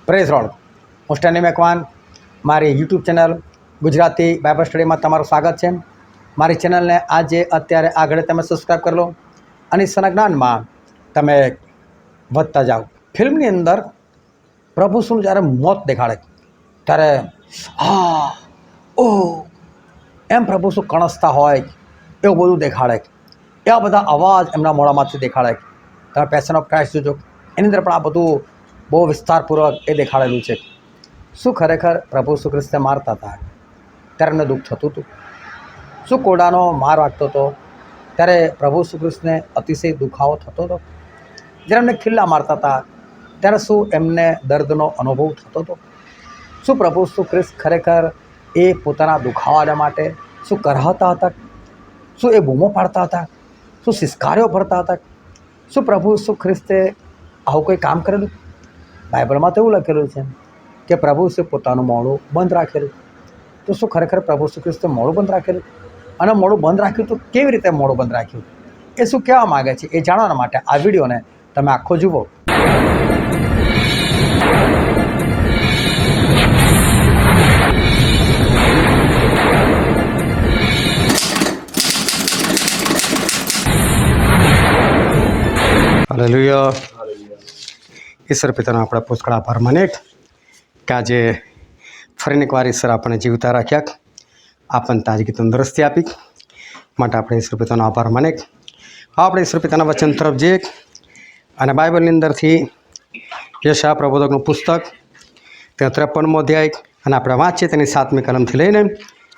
Praise road. હું સ્ટેની મેકવાન, મારી YouTube channel Gujarati Bible સ્ટડીમાં તમારું સ્વાગત છે. મારી ચેનલને આજે અત્યારે આગળ તમે સબસ્ક્રાઈબ કરી લો અને ઈશ્વરના જ્ઞાનમાં તમે વધતા જાઓ. ફિલ્મની અંદર પ્રભુ શું જ્યારે મોત દેખાડે ત્યારે એમ પ્રભુ શું કણસતા હોય એવું બધું દેખાડે. એવા બધા અવાજ એમના મોઢામાંથી દેખાડે. તમે પેશન ઓફ ક્રાઇસ્ટ જોજો, એની અંદર પણ આ બધું બહુ વિસ્તારપૂર્વક એ દેખાડેલું છે. શું ખરેખર પ્રભુ શ્રી ખ્રિસ્તે મારતા હતા ત્યારે એમને દુઃખ થતું હતું? શું કોડાનો માર વાગતો હતો ત્યારે પ્રભુ શ્રી કૃષ્ણને અતિશય દુખાવો થતો હતો? જ્યારે એમને ખિલ્લા મારતા હતા ત્યારે શું એમને દર્દનો અનુભવ થતો હતો? શું પ્રભુ શ્રી કૃષ્ણ ખરેખર એ પોતાના દુખાવાના માટે શું કરાવતા હતા? શું એ બૂમો પાડતા હતા? શું સિસ્કારીઓ ભરતા હતા? શું પ્રભુ શ્રી ખ્રિસ્તે આવું કોઈ કામ કરેલું? બાઇબલમાં તો એવું લખેલું છે કે પ્રભુ શ્રી પોતાનું મોઢું બંધ રાખેલું. તો શું ખરેખર પ્રભુ શ્રી ખ્રિસ્તે મોઢું બંધ રાખેલું? અને મોઢું બંધ રાખ્યું તો કેવી રીતે મોઢું બંધ રાખ્યું? એ શું કહેવા માગે છે એ જાણવા માટે આ વિડીયોને તમે આખો જુઓ. હાલેલુયા. ઈશ્વર પિતાનો આપણે પુષ્કળ આભાર માનીએ કે આજે ફરીને એકવાર ઈશ્વર આપણને જીવતા રાખ્યા, આપણને તાજગી તંદુરસ્તી આપી. માટે આપણે ઈશ્વર પિતાનો આભાર માનીએ. આપણે ઈશ્વર પિતાના વચન તરફ જઈએ અને બાઇબલની અંદરથી યશાયા પ્રબોધકનું પુસ્તક તે 53મો અધ્યાય અને આપણે વાંચીએ તેની 7મી કલમથી લઈને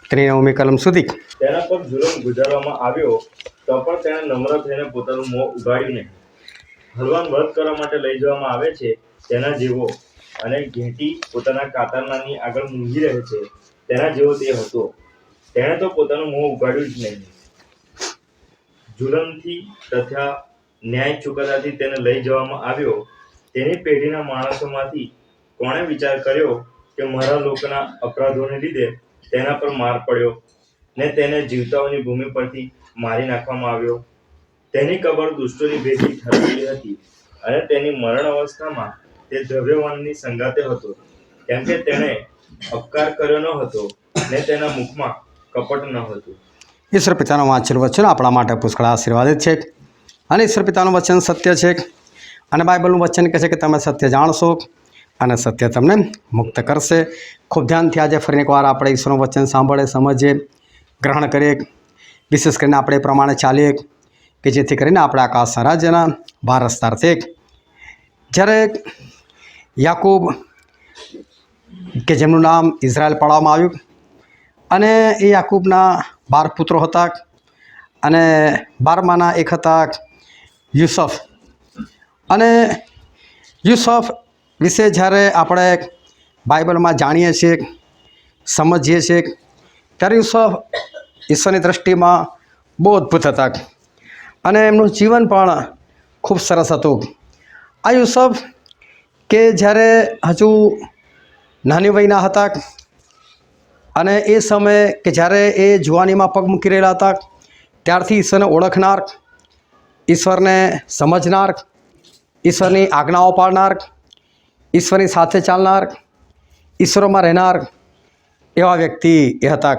તેની 9મી કલમ સુધી. તેના પર જુલમ ગુજારવામાં આવ્યો તો પણ તેણે નમ્ર થઈને પોતાનું મોં ઉગાડ્યું નહીં. હલવાન વધ કરવા માટે લઈ જવામાં આવે છે તેના જેવો, અને ઘેંટી પોતાના કાતરનાની આગળ મૂંઝી રહે છે તેના જેવો તે હતો. તેણે તો પોતાનું મોં ઉગાડ્યું જ નહીં. જુલમથી તથા ન્યાય ચુકાદાથી તેને લઈ જવામાં આવ્યો. તેની પેઢીના માણસોમાંથી કોણે વિચાર કર્યો કે મારા લોકોના અપરાધોને લીધે તેના પર માર પડ્યો ને તેને જીવતાઓની ભૂમિ પરથી મારી નાખવામાં આવ્યો? તેની કબર દુષ્ટોની ભેટી ઠરેલી હતી અને તેની મરણ અવસ્થામાં તે દ્રવ્યવાનની સંગાતે હતો, કેમ કે તેણે અપકાર કર્યો ન હતો ને તેના મુખમાં કપટ ન હતું. ઈશ્વર પિતાનું વાંચેલું વચન આપણા માટે પુષ્કળ આશીર્વાદિત છે અને ઈશ્વર પિતાનું વચન સત્ય છે અને બાઇબલનું વચન કહે છે કે તમે સત્ય જાણશો અને સત્ય તમને મુક્ત કરશે. ખૂબ ધ્યાનથી આજે ફરીને એકવાર આપણે ઈશ્વરનું વચન સાંભળીએ, સમજીએ, ગ્રહણ કરીએ. વિશેષ કરીને આપણે એ પ્રમાણે ચાલીએ કે જેથી કરીને આપણે આકાશના રાજ્યના વારસદાર થઈએ. જ્યારે યાકૂબ કે જેમનું નામ ઇઝરાયલ પાડવામાં આવ્યું અને એ યાકૂબના 12 પુત્રો હતા અને 12માના એક હતા યુસુફ. અને યુસુફ વિશે જ્યારે આપણે બાઇબલમાં જાણીએ છીએ, સમજીએ છીએ ત્યારે યુસુફ ઈશ્વરની દૃષ્ટિમાં બહુ અદ્ભુત હતા અને એમનું જીવન પણ ખૂબ સરસ હતું. આ યુસુફ કે જ્યારે હજુ નાની વયના હતા અને એ સમયે કે જ્યારે એ જુવાનીમાં પગ મૂકી રહેલા હતા ત્યારથી ઈશ્વરને ઓળખનાર, ઈશ્વરને સમજનાર, ઈશ્વરની આજ્ઞાઓ પાળનાર, ઈશ્વરની સાથે ચાલનાર, ઈશ્વરમાં રહેનાર એવા વ્યક્તિ એ હતા.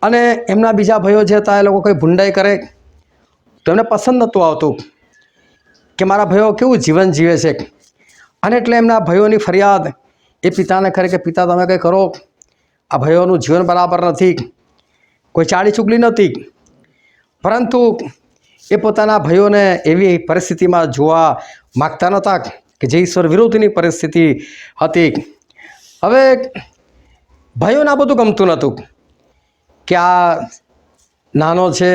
અને એમના બીજા ભાઈઓ જે હતા એ લોકો કંઈ ભૂંડાઈ કરે તો એમને પસંદ નહોતું આવતું કે મારા ભાઈઓ કેવું જીવન જીવે છે. અને એટલે એમના ભાઈઓની ફરિયાદ એ પિતાને કરે કે પિતા તમે કંઈ કરો, આ ભાઈઓનું જીવન બરાબર નથી. કોઈ ચાળી ચૂગલી નહોતી, પરંતુ એ પોતાના ભાઈઓને એવી પરિસ્થિતિમાં જોવા માગતા નહોતા કે જે ઈશ્વર વિરોધની પરિસ્થિતિ હતી. હવે ભાઈઓને આ બધું ગમતું નહોતું કે આ નાનો છે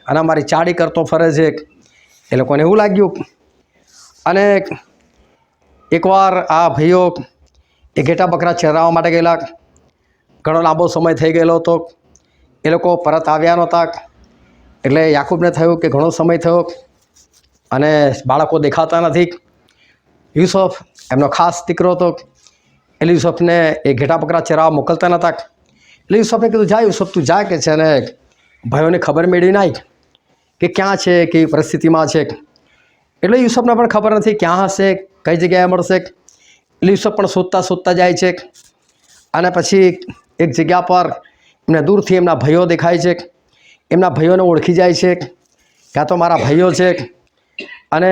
અને અમારી ચાળી કરતો ફરે છે. એ લોકોને એવું લાગ્યું. અને એકવાર આ ભાઈઓ એ ઘેટા બકરા ચરાવવા માટે ગયેલા. ઘણો લાંબો સમય થઈ ગયેલો હતો, એ લોકો પરત આવ્યા નહોતા. એટલે યાકૂબને થયું કે ઘણો સમય થયો અને બાળકો દેખાતા નથી. યુસુફ એમનો ખાસ દીકરો હતો એટલે યુસુફને એ ઘેટા બકરા ચરાવવા મોકલતા નહોતા. એટલે યુસુફે કીધું જા યુસુફ તું જા કે છે અને ભાઈઓને ખબર મેળવી નાખ કે ક્યાં છે, કેવી પરિસ્થિતિમાં છે. એટલે યુસુફને પણ ખબર નથી ક્યાં હશે, કઈ જગ્યાએ મળશે. યુસુફ પણ શોધતા શોધતા જાય છે અને પછી એક જગ્યા પર એમને દૂરથી એમના ભાઈઓ દેખાય છે. એમના ભાઈઓને ઓળખી જાય છે કે આ તો મારા ભાઈઓ છે અને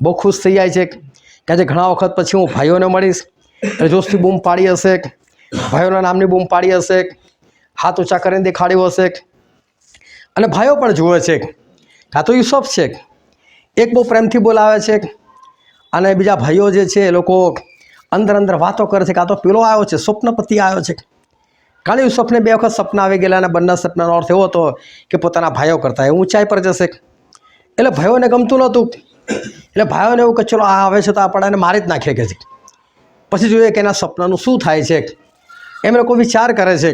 બહુ ખુશ થઈ જાય છે કે આજે ઘણા વખત પછી હું ભાઈઓને મળીશ. એટલે જોશથી બૂમ પાડી હશે, ભાઈઓના નામની બૂમ પાડી હશે, હાથ ઊંચા કરીને દેખાડ્યું હશે અને ભાઈઓ પણ જુએ છે કે આ તો યુસુફ છે. એક બહુ પ્રેમથી બોલાવે છે અને બીજા ભાઈઓ જે છે એ લોકો અંદર અંદર વાતો કરે છે કે આ તો પેલો આવ્યો છે, સ્વપ્નપતિ આવ્યો છે. કારણ યુસુફને 2 વખત સપના આવી ગયેલા અને બંને સપનાનો અર્થ એવો હતો કે પોતાના ભાઈઓ કરતાં એ ઊંચાઈ પર જશે. એટલે ભાઈઓને ગમતું નહોતું. એટલે ભાઈઓને એવું કે ચલો આ આવે છે તો આપણે એને મારી જ નાખીએ કે છે. પછી જોઈએ કે એના સપનાનું શું થાય છે. એમ લોકો વિચાર કરે છે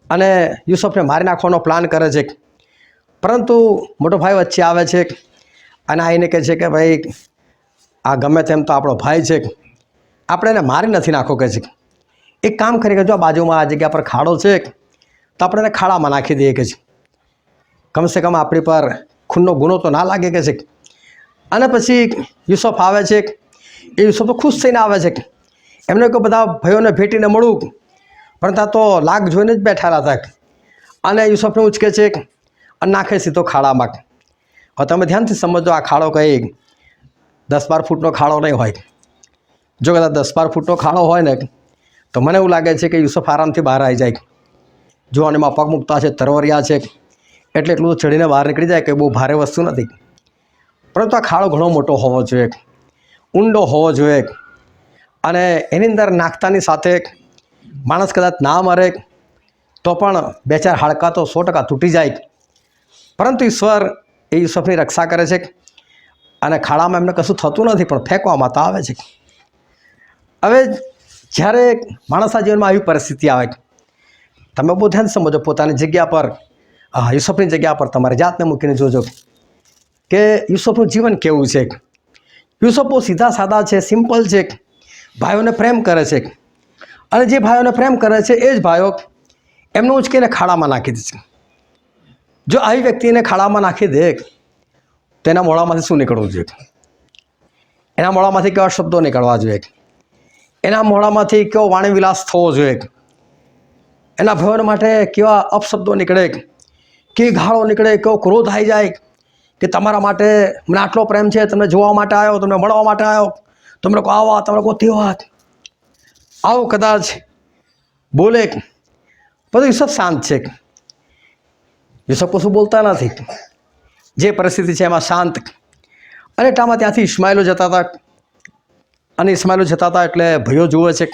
અને યુસુફને મારી નાખવાનો પ્લાન કરે છે. પરંતુ મોટો ભાઈ વચ્ચે આવે છે અને આવીને કહે છે કે ભાઈ આ ગમે તેમ તો આપણો ભાઈ છે, આપણે એને મારી નથી નાખો કે છે. એક કામ કરી કે જો આ બાજુમાં આ જગ્યા પર ખાડો છે તો આપણે એને ખાડામાં નાખી દઈએ કે છે. કમસે કમ આપણી પર ખૂનનો ગુનો તો ના લાગે કે છે. અને પછી યુસુફ આવે છે. એ યુસુફ તો ખુશ થઈને આવે છે. એમને કોઈ બધા ભાઈઓને ભેટીને મળું, પરંતુ આ તો લાગ જોઈને જ બેઠેલા હતા અને યુસુફને ઉચકે છે અને નાખે સીધો ખાડામાં. હવે તમે ધ્યાનથી સમજો, આ ખાડો કંઈ 10-12 ફૂટનો ખાડો નહીં હોય. જો કદાચ 10-12 ફૂટનો ખાડો હોય ને તો મને એવું લાગે છે કે યુસુફ આરામથી બહાર આવી જાય. જો આનેમાં પગ મૂકતા છે, તરવરિયા છે એટલે એટલું ચડીને બહાર નીકળી જાય કે બહુ ભારે વસ્તુ નથી. પરંતુ આ ખાડો ઘણો મોટો હોવો જોઈએ, ઊંડો હોવો જોઈએ અને એની અંદર નાખતાની સાથે માણસ કદાચ ના મરે તો પણ 2-4 હાડકાં તો 100% તૂટી જાય. પરંતુ ઈશ્વર એ યુસુફની રક્ષા કરે છે અને ખાડામાં એમને કશું થતું નથી પણ ફેંકવામાં તો આવે છે. હવે જ્યારે માણસના જીવનમાં આવી પરિસ્થિતિ આવે, તમે બહુ ધ્યાન સમજો, પોતાની જગ્યા પર યુસુફની જગ્યા પર તમારી જાતને મૂકીને જોજો કે યુસુફનું જીવન કેવું છે. યુસુફ બહુ સીધા સાદા છે, સિમ્પલ છે, ભાઈઓને પ્રેમ કરે છે અને જે ભાઈઓને પ્રેમ કરે છે એ જ ભાઈઓ એમને ઉચકીને ખાડામાં નાખી દે છે. જો આવી વ્યક્તિને ખાડામાં નાખી દે તો એના મોઢામાંથી શું નીકળવું જોઈએ? એના મોઢામાંથી કેવા શબ્દો નીકળવા જોઈએ? એના મોઢામાંથી કેવો વાણીવિલાસ થવો જોઈએ? એના ભાઈઓને માટે કેવા અપશબ્દો નીકળે, કેવી ગાળો નીકળે, કેવો ક્રોધ આવી જાય કે તમારા માટે મને આટલો પ્રેમ છે, તમને જોવા માટે આવ્યો, તમને મળવા માટે આવ્યો, તમે લોકો આવા, તમે લોકો તેવા, આવો કદાચ બોલે. બધું યુસુફ શાંત છે. યુસુફ કશું બોલતા નથી. જે પરિસ્થિતિ છે એમાં શાંત. અને એટલામાં ત્યાંથી ઇસ્માઇલો જતા હતા અને ઇસ્માઇલો જતા હતા એટલે ભાઈઓ જુએ છે.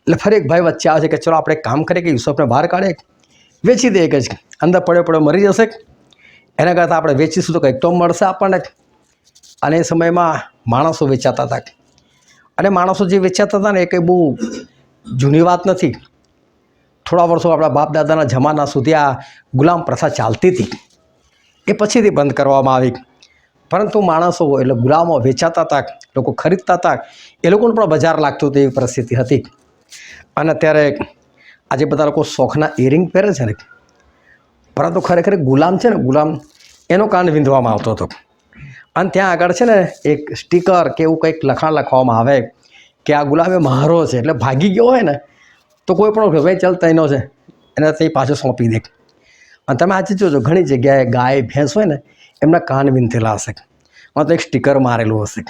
એટલે ફરી એક ભાઈ વચ્ચે આવે છે કે ચલો આપણે એક કામ કરીએ કે યુસુફને બહાર કાઢીએ, વેચી દઈએ કે છે. અંદર પડ્યો મરી જશે, એના કરતાં આપણે વેચીશું તો કંઈક તો મળશે આપણને. અને એ સમયમાં માણસો વેચાતા હતા અને માણસો જે વેચાતા હતા ને એ કંઈ બહુ જૂની વાત નથી. થોડા વર્ષો આપણા બાપ દાદાના જમાના સુધી આ ગુલામ પ્રથા ચાલતી હતી. એ પછીથી બંધ કરવામાં આવી. પરંતુ માણસો એટલે ગુલામો વેચાતા હતા, લોકો ખરીદતા હતા, એ લોકોને પણ બજાર લાગતું હતું, એવી પરિસ્થિતિ હતી. અને અત્યારે આજે બધા લોકો શોખના ઇયરિંગ પહેરે છે ને, પરંતુ ખરેખર ગુલામ છે ને, ગુલામ એનો કાન વીંધવામાં આવતો હતો. અને ત્યાં આગળ છે ને એક સ્ટીકર કે એવું કંઈક લખાણ લખવામાં આવે કે આ ગુલામ એ મારો છે. એટલે ભાગી ગયો હોય ને તો કોઈ પણ ભાઈ ચાલ તઈનો છે એને તે પાછો સોંપી દે. અને તમે આજે જોજો ઘણી જગ્યાએ ગાય ભેંસ હોય ને એમના કાન વીંધેલા હશે, તો એક સ્ટીકર મારેલું હશે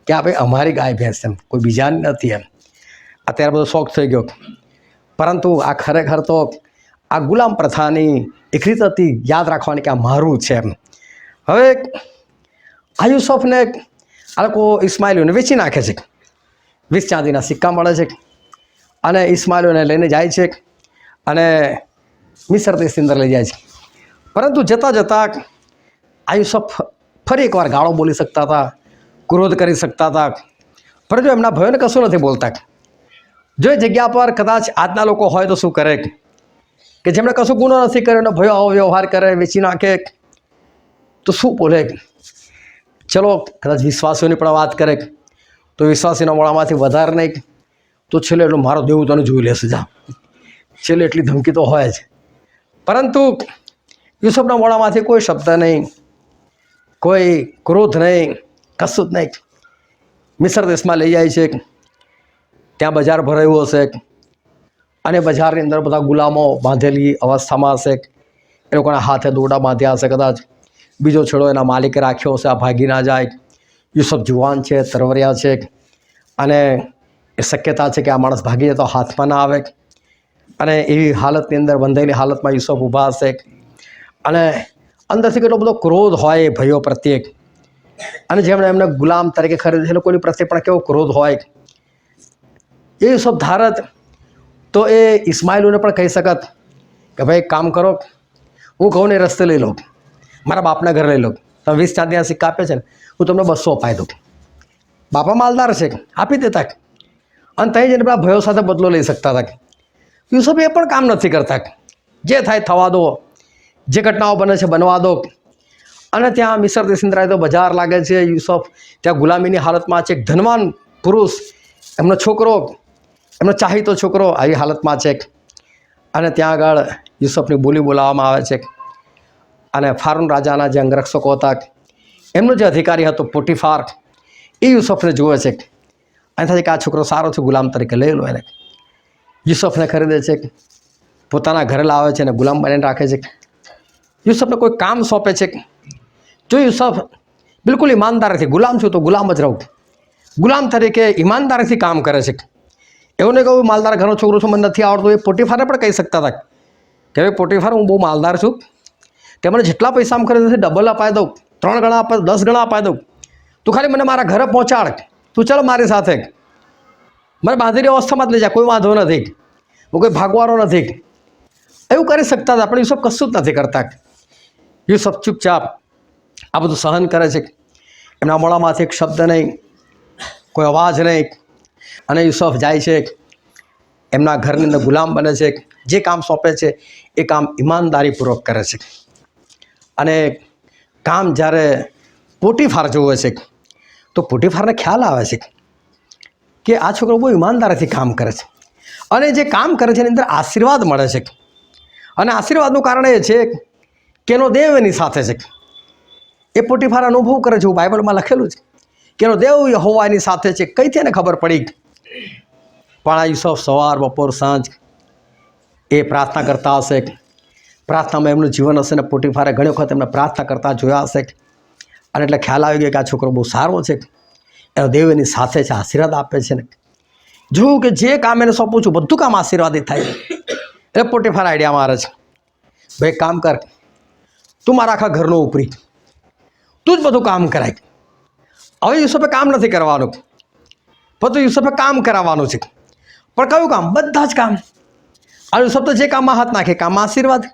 કે આ ભાઈ અમારી ગાય ભેંસ એમ, કોઈ બીજાની નથી એમ. અત્યારે બધો શોખ થઈ ગયો. પરંતુ આ ખરેખર તો આ ગુલામ પ્રથાની એક રીત હતી યાદ રાખવાની કે આ મારું છે એમ. હવે આ યુસુફને આ લોકો ઇસ્માઇલીઓને વેચી નાખે છે. 20 ચાંદીના સિક્કા મળે છે અને ઇસ્માઇલીઓને લઈને જાય છે અને મિસર દેશની અંદર લઈ જાય છે. પરંતુ જતાં જતાં આ યુસુફ ફરી એકવાર ગાળો બોલી શકતા હતા, ક્રોધ કરી શકતા હતા, પરંતુ એમના ભાઈઓને કશું નથી બોલતા. જો એ જગ્યા પર કદાચ આજના લોકો હોય તો શું કરે કે જેમણે કશું ગુનો નથી કર્યો અને ભયો આવો વ્યવહાર કરે, વેચી નાખે, તો શું બોલે? ચલો કદાચ વિશ્વાસીઓની પણ વાત કરે તો વિશ્વાસીના મોડામાંથી વધારે નહીં તો છેલ્લે એટલું મારો દેવું તને જોઈ લેશે, જા, છેલ્લે એટલી ધમકી તો હોય જ. પરંતુ યુસુફના મોડામાંથી કોઈ શબ્દ નહીં, કોઈ ક્રોધ નહીં, કશું જ નહીં. મિસર દેશમાં લઈ જાય છે ત્યાં બજાર ભરાયું હશે અને બજારની અંદર બધા ગુલામો બાંધેલી અવસ્થામાં હશે. એ લોકોના હાથે દોરડા બાંધ્યા હશે. કદાચ બીજો છેડો એના માલિકે રાખ્યો હશે, આ ભાગી ના જાય. યુસુફ જુવાન છે, તરવરિયા છે, અને એ શક્યતા છે કે આ માણસ ભાગી જાય તો હાથમાં ના આવે. અને એવી હાલતની અંદર બંધાયેલી હાલતમાં યુસુફ ઊભા હશે અને અંદરથી કેટલો બધો ક્રોધ હોય એ ભાઈઓ પ્રત્યે. અને જેમણે એમને ગુલામ તરીકે ખરીદે છે એ લોકોની પ્રત્યે પણ કેવો ક્રોધ હોય. એ યુસુફ ધારત તો એ ઇસ્માઇલોને પણ કહી શકત કે ભાઈ કામ કરો, હું કહું ને એ રસ્તે લઈ લો, મારા બાપના ઘરે લઈ લો. તમે 20 ચાંદીના સિક્કા આપે છે ને, હું તમને 200 અપાઈ દઉં. બાપા માલદાર છે, આપી દેતા. અને ત્યાં જઈને પેલા ભયો સાથે બદલો લઈ શકતા હતા. યુસુફ એ પણ કામ નથી કરતા. જે થાય થવા દો, જે ઘટનાઓ બને છે બનવા દો. અને ત્યાં મિસર દેશની અંદર તો બજાર લાગે છે. યુસુફ ત્યાં ગુલામીની હાલતમાં છે. એક ધનવાન પુરુષ, એમનો છોકરો, એમનો ચાહીતો છોકરો આવી હાલતમાં છે. અને ત્યાં આગળ યુસુફની બોલી બોલાવવામાં આવે છે. અને ફારૂન રાજાના જે અંગરક્ષકો હતા, એમનો જે અધિકારી હતો પોટીફાર, એ યુસુફને જુએ છે અને થાય કે આ છોકરો સારો છે, ગુલામ તરીકે લઈ લો એને. યુસુફને ખરીદે છે, પોતાના ઘરે લાવે છે અને ગુલામ બનાવીને રાખે છે. યુસુફને કોઈ કામ સોંપે છે. જો યુસુફ બિલકુલ ઈમાનદારીથી, ગુલામ છું તો ગુલામ જ રહું, ગુલામ તરીકે ઈમાનદારીથી કામ કરે છે. એવું નહીં કહું માલદાર ઘરનો છોકરો છું, મને નથી આવડતું. એ પોટીફારને પણ કહી શકતા હતા કે ભાઈ પોટીફાર, હું બહુ માલદાર છું, તે મને જેટલા પૈસા આમ ખરીદે છે ડબલ અપાઈ દઉં, 3 ગણા અપાઈ દઉં, 10 ગણા અપાઈ દઉં. તું ખાલી મને મારા ઘરે પહોંચાડ, તું ચાલ મારી સાથે, મને બાંધેલી અવસ્થામાં જ લઈ જા, કોઈ વાંધો નથી, હું કોઈ ભાગવાનો નથી. એવું કરી શકતા હતા, પણ યુસુફ કશું જ નથી કરતા. યુસુફ ચૂપચાપ આ બધું સહન કરે છે. એમના મોઢામાંથી એક શબ્દ નહીં, કોઈ અવાજ નહીં. અને યુસુફ જાય છે, એમના ઘરની અંદર ગુલામ બને છે. જે કામ સોંપે છે એ કામ ઈમાનદારીપૂર્વક કરે છે. અને કામ જ્યારે પોટીફાર જોવે છે તો પોટીફારને ખ્યાલ આવે છે કે આ છોકરો બહુ ઈમાનદારીથી કામ કરે છે. અને જે કામ કરે છે એની અંદર આશીર્વાદ મળે છે. અને આશીર્વાદનું કારણ એ છે કે એનો દેવ એની સાથે છે. એ પોટીફાર અનુભવ કરે છે. એવું બાઇબલમાં લખેલું છે કે એનો દેવ યહોવા એની સાથે છે. કઈથી એને ખબર પડી? પણ આ યુસુફ સવાર બપોર સાંજ એ પ્રાર્થના કરતા હશે. પ્રાર્થનામાં એમનું જીવન હશે ને પોટીફારે ઘણી વખત એમને પ્રાર્થના કરતા જોયા હશે. અને એટલે ખ્યાલ આવી ગયો કે આ છોકરો બહુ સારો છે, એનો દેવ એની સાથે છે, આશીર્વાદ આપે છે ને. જોયું કે જે કામ એને સોંપું છું બધું કામ આશીર્વાદિત થાય. એટલે પોટીફાર આઈડિયા મારે છે, ભાઈ કામ કર, તું મારા આખા ઘરનો ઉપરી, તું જ બધું કામ કરાય. હવે યુસુફે કામ નથી કરવાનું, પણ યુસુફે કામ કરાવવાનું છે. પણ કયું કામ? બધા જ કામ. આ યુસુફ તો જે કામમાં હાથ નાખે કામમાં આશીર્વાદ.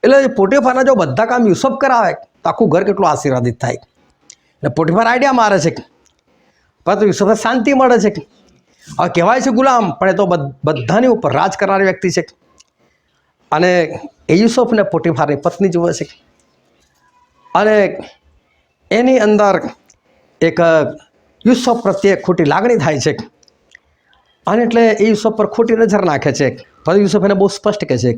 એટલે પોટીફારના જો બધા કામ યુસુફ કરાવે તો આખું ઘર કેટલું આશીર્વાદિત થાય. એટલે પોટીફાર આઈડિયા મારે છે, પરંતુ યુસુફને શાંતિ મળે છે. હવે કહેવાય છે ગુલામ, પણ એ તો બધાની ઉપર રાજ કરનારી વ્યક્તિ છે. અને એ યુસુફને પોટીફારની પત્ની જુએ છે. અને એની અંદર એક યુસુફ પ્રત્યે ખોટી લાગણી થાય છે. અને એટલે એ યુસુફ પર ખોટી નજર નાખે છે. પણ યુસુફ એને બહુ સ્પષ્ટ કહે છે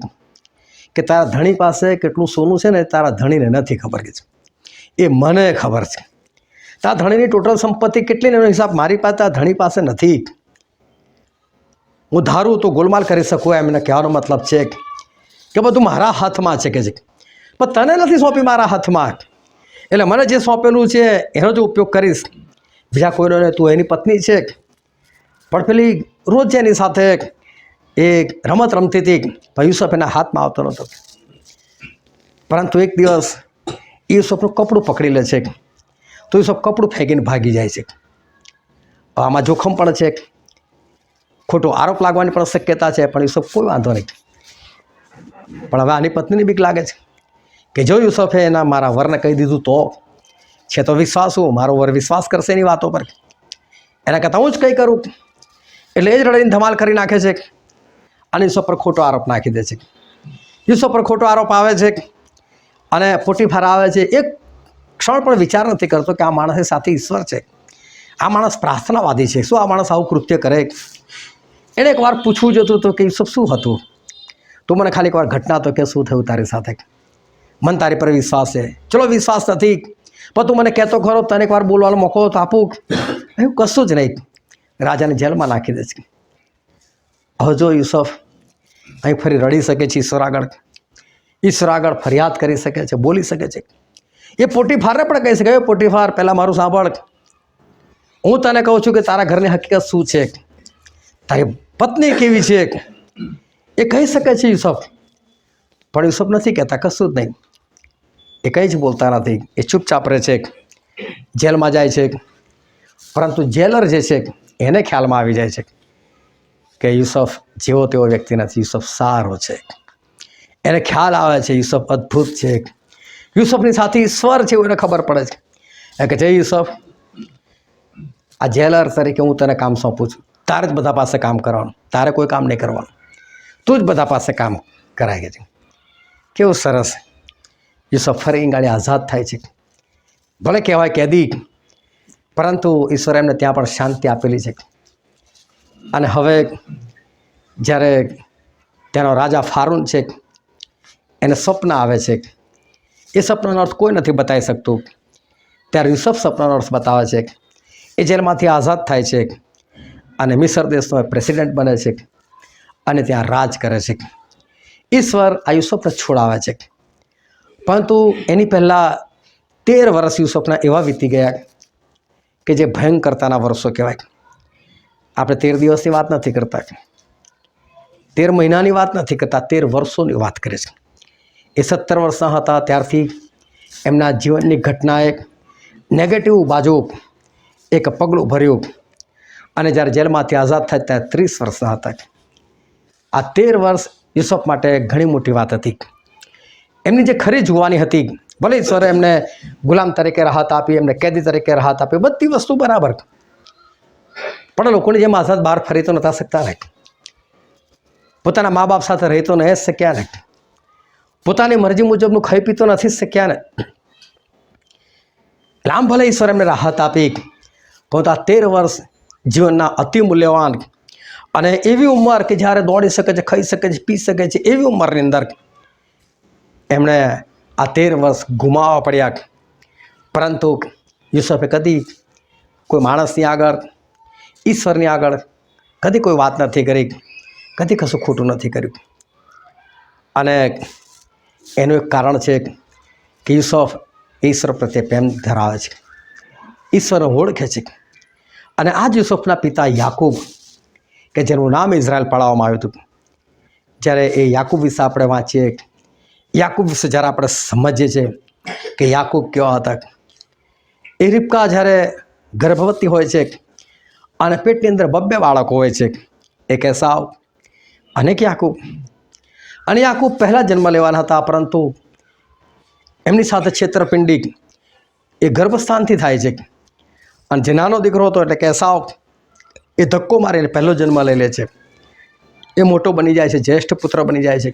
કે તારા ધણી પાસે કેટલું સોનું છે ને તારા ધણીને નથી ખબર, કે છે એ મને ખબર છે. તારા ધણીની ટોટલ સંપત્તિ કેટલી ને એનો હિસાબ મારી પાસે, તારા ધણી પાસે નથી. હું ધારું તો ગોલમાલ કરી શકું, એમ એને કહેવાનો મતલબ છે કે બધું મારા હાથમાં છે, કે છે પણ તને નથી સોંપી મારા હાથમાં. એટલે મને જે સોંપેલું છે એનો જ ઉપયોગ કરીશ, બીજા કોઈનો નહીં. તું એની પત્ની છે, પણ પેલી રોજ એની સાથે એ રમત રમતી હતી, પણ યુસુફ એના હાથમાં આવતો નહોતો. પરંતુ એક દિવસ યુસુફનું કપડું પકડી લે છે, તો યુસુફ કપડું ફેંકીને ભાગી જાય છે. આમાં જોખમ પણ છે, ખોટો આરોપ લાગવાની પણ શક્યતા છે, પણ યુસુફ કોઈ વાંધો નહીં. પણ હવે આની પત્નીની બીક લાગે છે કે જો યુસુફે એના મારા વરને કહી દીધું તો છે તો વિશ્વાસું, મારો વર વિશ્વાસ કરશે એની વાતો પર, એના કરતાં હું જ કંઈ કરું. એટલે એ જ રડીને ધમાલ કરી નાખે છે અને યુસુફ પર ખોટો આરોપ નાખી દે છે. યુસુફ પર ખોટો આરોપ આવે છે અને પોટીફાર આવે છે. એક ક્ષણ પણ વિચાર નથી કરતો કે આ માણસની સાથે ઈશ્વર છે, આ માણસ પ્રાર્થનાવાદી છે, શું આ માણસ આવું કૃત્ય કરે? એણે એકવાર પૂછવું જોતું હતું કે યુસુફ શું હતું? તું મને ખાલી એકવાર ઘટના તો કે શું થયું તારી સાથે? મને તારી પર વિશ્વાસ છે. ચલો વિશ્વાસ નથી, પણ તું મને કહેતો ખરો, તને એકવાર બોલવાનો મોકો તો આપું. એવું કશું જ નહીં. રાજાને જેલમાં નાખી દે છે. હવે જો યુસુફ અહીં ફરી રડી શકે છે, ઈશ્વર આગળ ફરિયાદ કરી શકે છે, બોલી શકે છે. એ પોટીફારને પણ કહી શકે, પોટીફાર પહેલાં મારું સાંભળ, હું તને કહું છું કે તારા ઘરની હકીકત શું છે, તારી પત્ની કેવી છે, એ કહી શકે છે યુસુફ. પણ યુસુફ નથી કહેતા, કશું જ નહીં. એ કંઈ જ બોલતા નથી. એ ચૂપચાપ રહે છે, જેલમાં જાય છે. પરંતુ જેલર જે છે એને ખ્યાલમાં આવી જાય છે કે યુસુફ જેવો તેવો વ્યક્તિ નથી, યુસુફ સારો છે. એને ખ્યાલ આવે છે યુસુફ અદ્ભુત છે, યુસુફની સાથે ઈશ્વર છે એવું એને ખબર પડે છે. એ કે જય યુસુફ, આ જેલર તરીકે હું તને કામ સોંપું છું, તારે જ બધા પાસે કામ કરવાનું, તારે કોઈ કામ નહીં કરવાનું, તું જ બધા પાસે કામ કરાય છે. કેવું સરસ. યુસુફ ફરી ગાડી આઝાદ થાય છે. ભલે કહેવાય કેદી, પરંતુ ઈશ્વરે એમને ત્યાં પણ શાંતિ આપેલી છે. અને હવે જ્યારે ત્યાંનો રાજા ફારૂન છે એને સ્વપ્ન આવે છે, એ સ્વપ્નનો અર્થ કોઈ નથી બતાવી શકતું. ત્યારે યુસુફ સ્વપ્નનો અર્થ બતાવે છે. એ જેલમાંથી આઝાદ થાય છે અને મિસર દેશનો પ્રેસિડેન્ટ બને છે અને ત્યાં રાજ કરે છે. ઈશ્વર આ યુસુફને છોડાવે છે. પરંતુ એની પહેલાં 13 વર્ષ યુસુફના એવા વીતી ગયા કે જે ભયંકરતાના વર્ષો કહેવાય. આપણે 13 દિવસની વાત નથી કરતા, 13 મહિનાની વાત નથી કરતા, 13 વર્ષોની વાત કરે છે. એ 17 વર્ષના હતા ત્યારથી એમના જીવનની ઘટનાએ નેગેટિવ બાજુ એક પગલું ભર્યું અને જ્યારે જેલમાંથી આઝાદ થાય ત્યારે 30 વર્ષના હતા. આ 13 વર્ષ યુસુફ માટે ઘણી મોટી વાત હતી. એમની જે ખરી જોવાની હતી, ભલે ઈશ્વરે એમને ગુલામ તરીકે રાહત આપી, એમને કેદી તરીકે રાહત આપી, બધી વસ્તુ બરાબર, પણ લોકોની જેમ આઝાદ બહાર ફરી તો નહોતા શકતા ને, પોતાના મા બાપ સાથે રહી તો ન શક્યા ને, પોતાની મરજી મુજબનું ખાઈ પી તો નથી શક્યા ને. આમ ભલે ઈશ્વર એમને રાહત આપી, પરંતુ આ 13 વર્ષ જીવનના અતિ મૂલ્યવાન અને એવી ઉંમર કે જ્યારે દોડી શકે છે, ખાઈ શકે છે, પી શકે છે, એવી ઉંમરની અંદર એમણે આ 13 વર્ષ ગુમાવવા પડ્યા. પરંતુ યુસુફે કદી કોઈ માણસની આગળ, ઈશ્વરની આગળ કદી કોઈ વાત નથી કરી, કદી કશું ખોટું નથી કર્યું. અને એનું એક કારણ છે કે યુસુફ ઈશ્વર પ્રત્યે પ્રેમ ધરાવે છે, ઈશ્વરને ઓળખે છે. અને આ જ યુસુફના પિતા યાકૂબ, કે જેનું નામ ઇઝરાયલ પાડવામાં આવ્યું હતું, જ્યારે એ યાકૂબ વિશે આપણે વાંચીએ, યાકૂબ વિશે જ્યારે આપણે સમજીએ છીએ કે યાકૂબ કેવા હતા. એ રિબકા જ્યારે ગર્ભવતી હોય છે અને પેટની અંદર 2 બાળકો હોય છે, એક એસાવ અને એક યાકૂબ. અને યાકૂબ પહેલાં જન્મ લેવાના હતા, પરંતુ એમની સાથે છેતરપિંડી એ ગર્ભસ્થાનથી થાય છે. અને જે નાનો દીકરો હતો એટલે કે એસાવ, એ ધક્કો મારીને પહેલો જન્મ લઈ લે છે. એ મોટો બની જાય છે, જ્યેષ્ઠ પુત્ર બની જાય છે,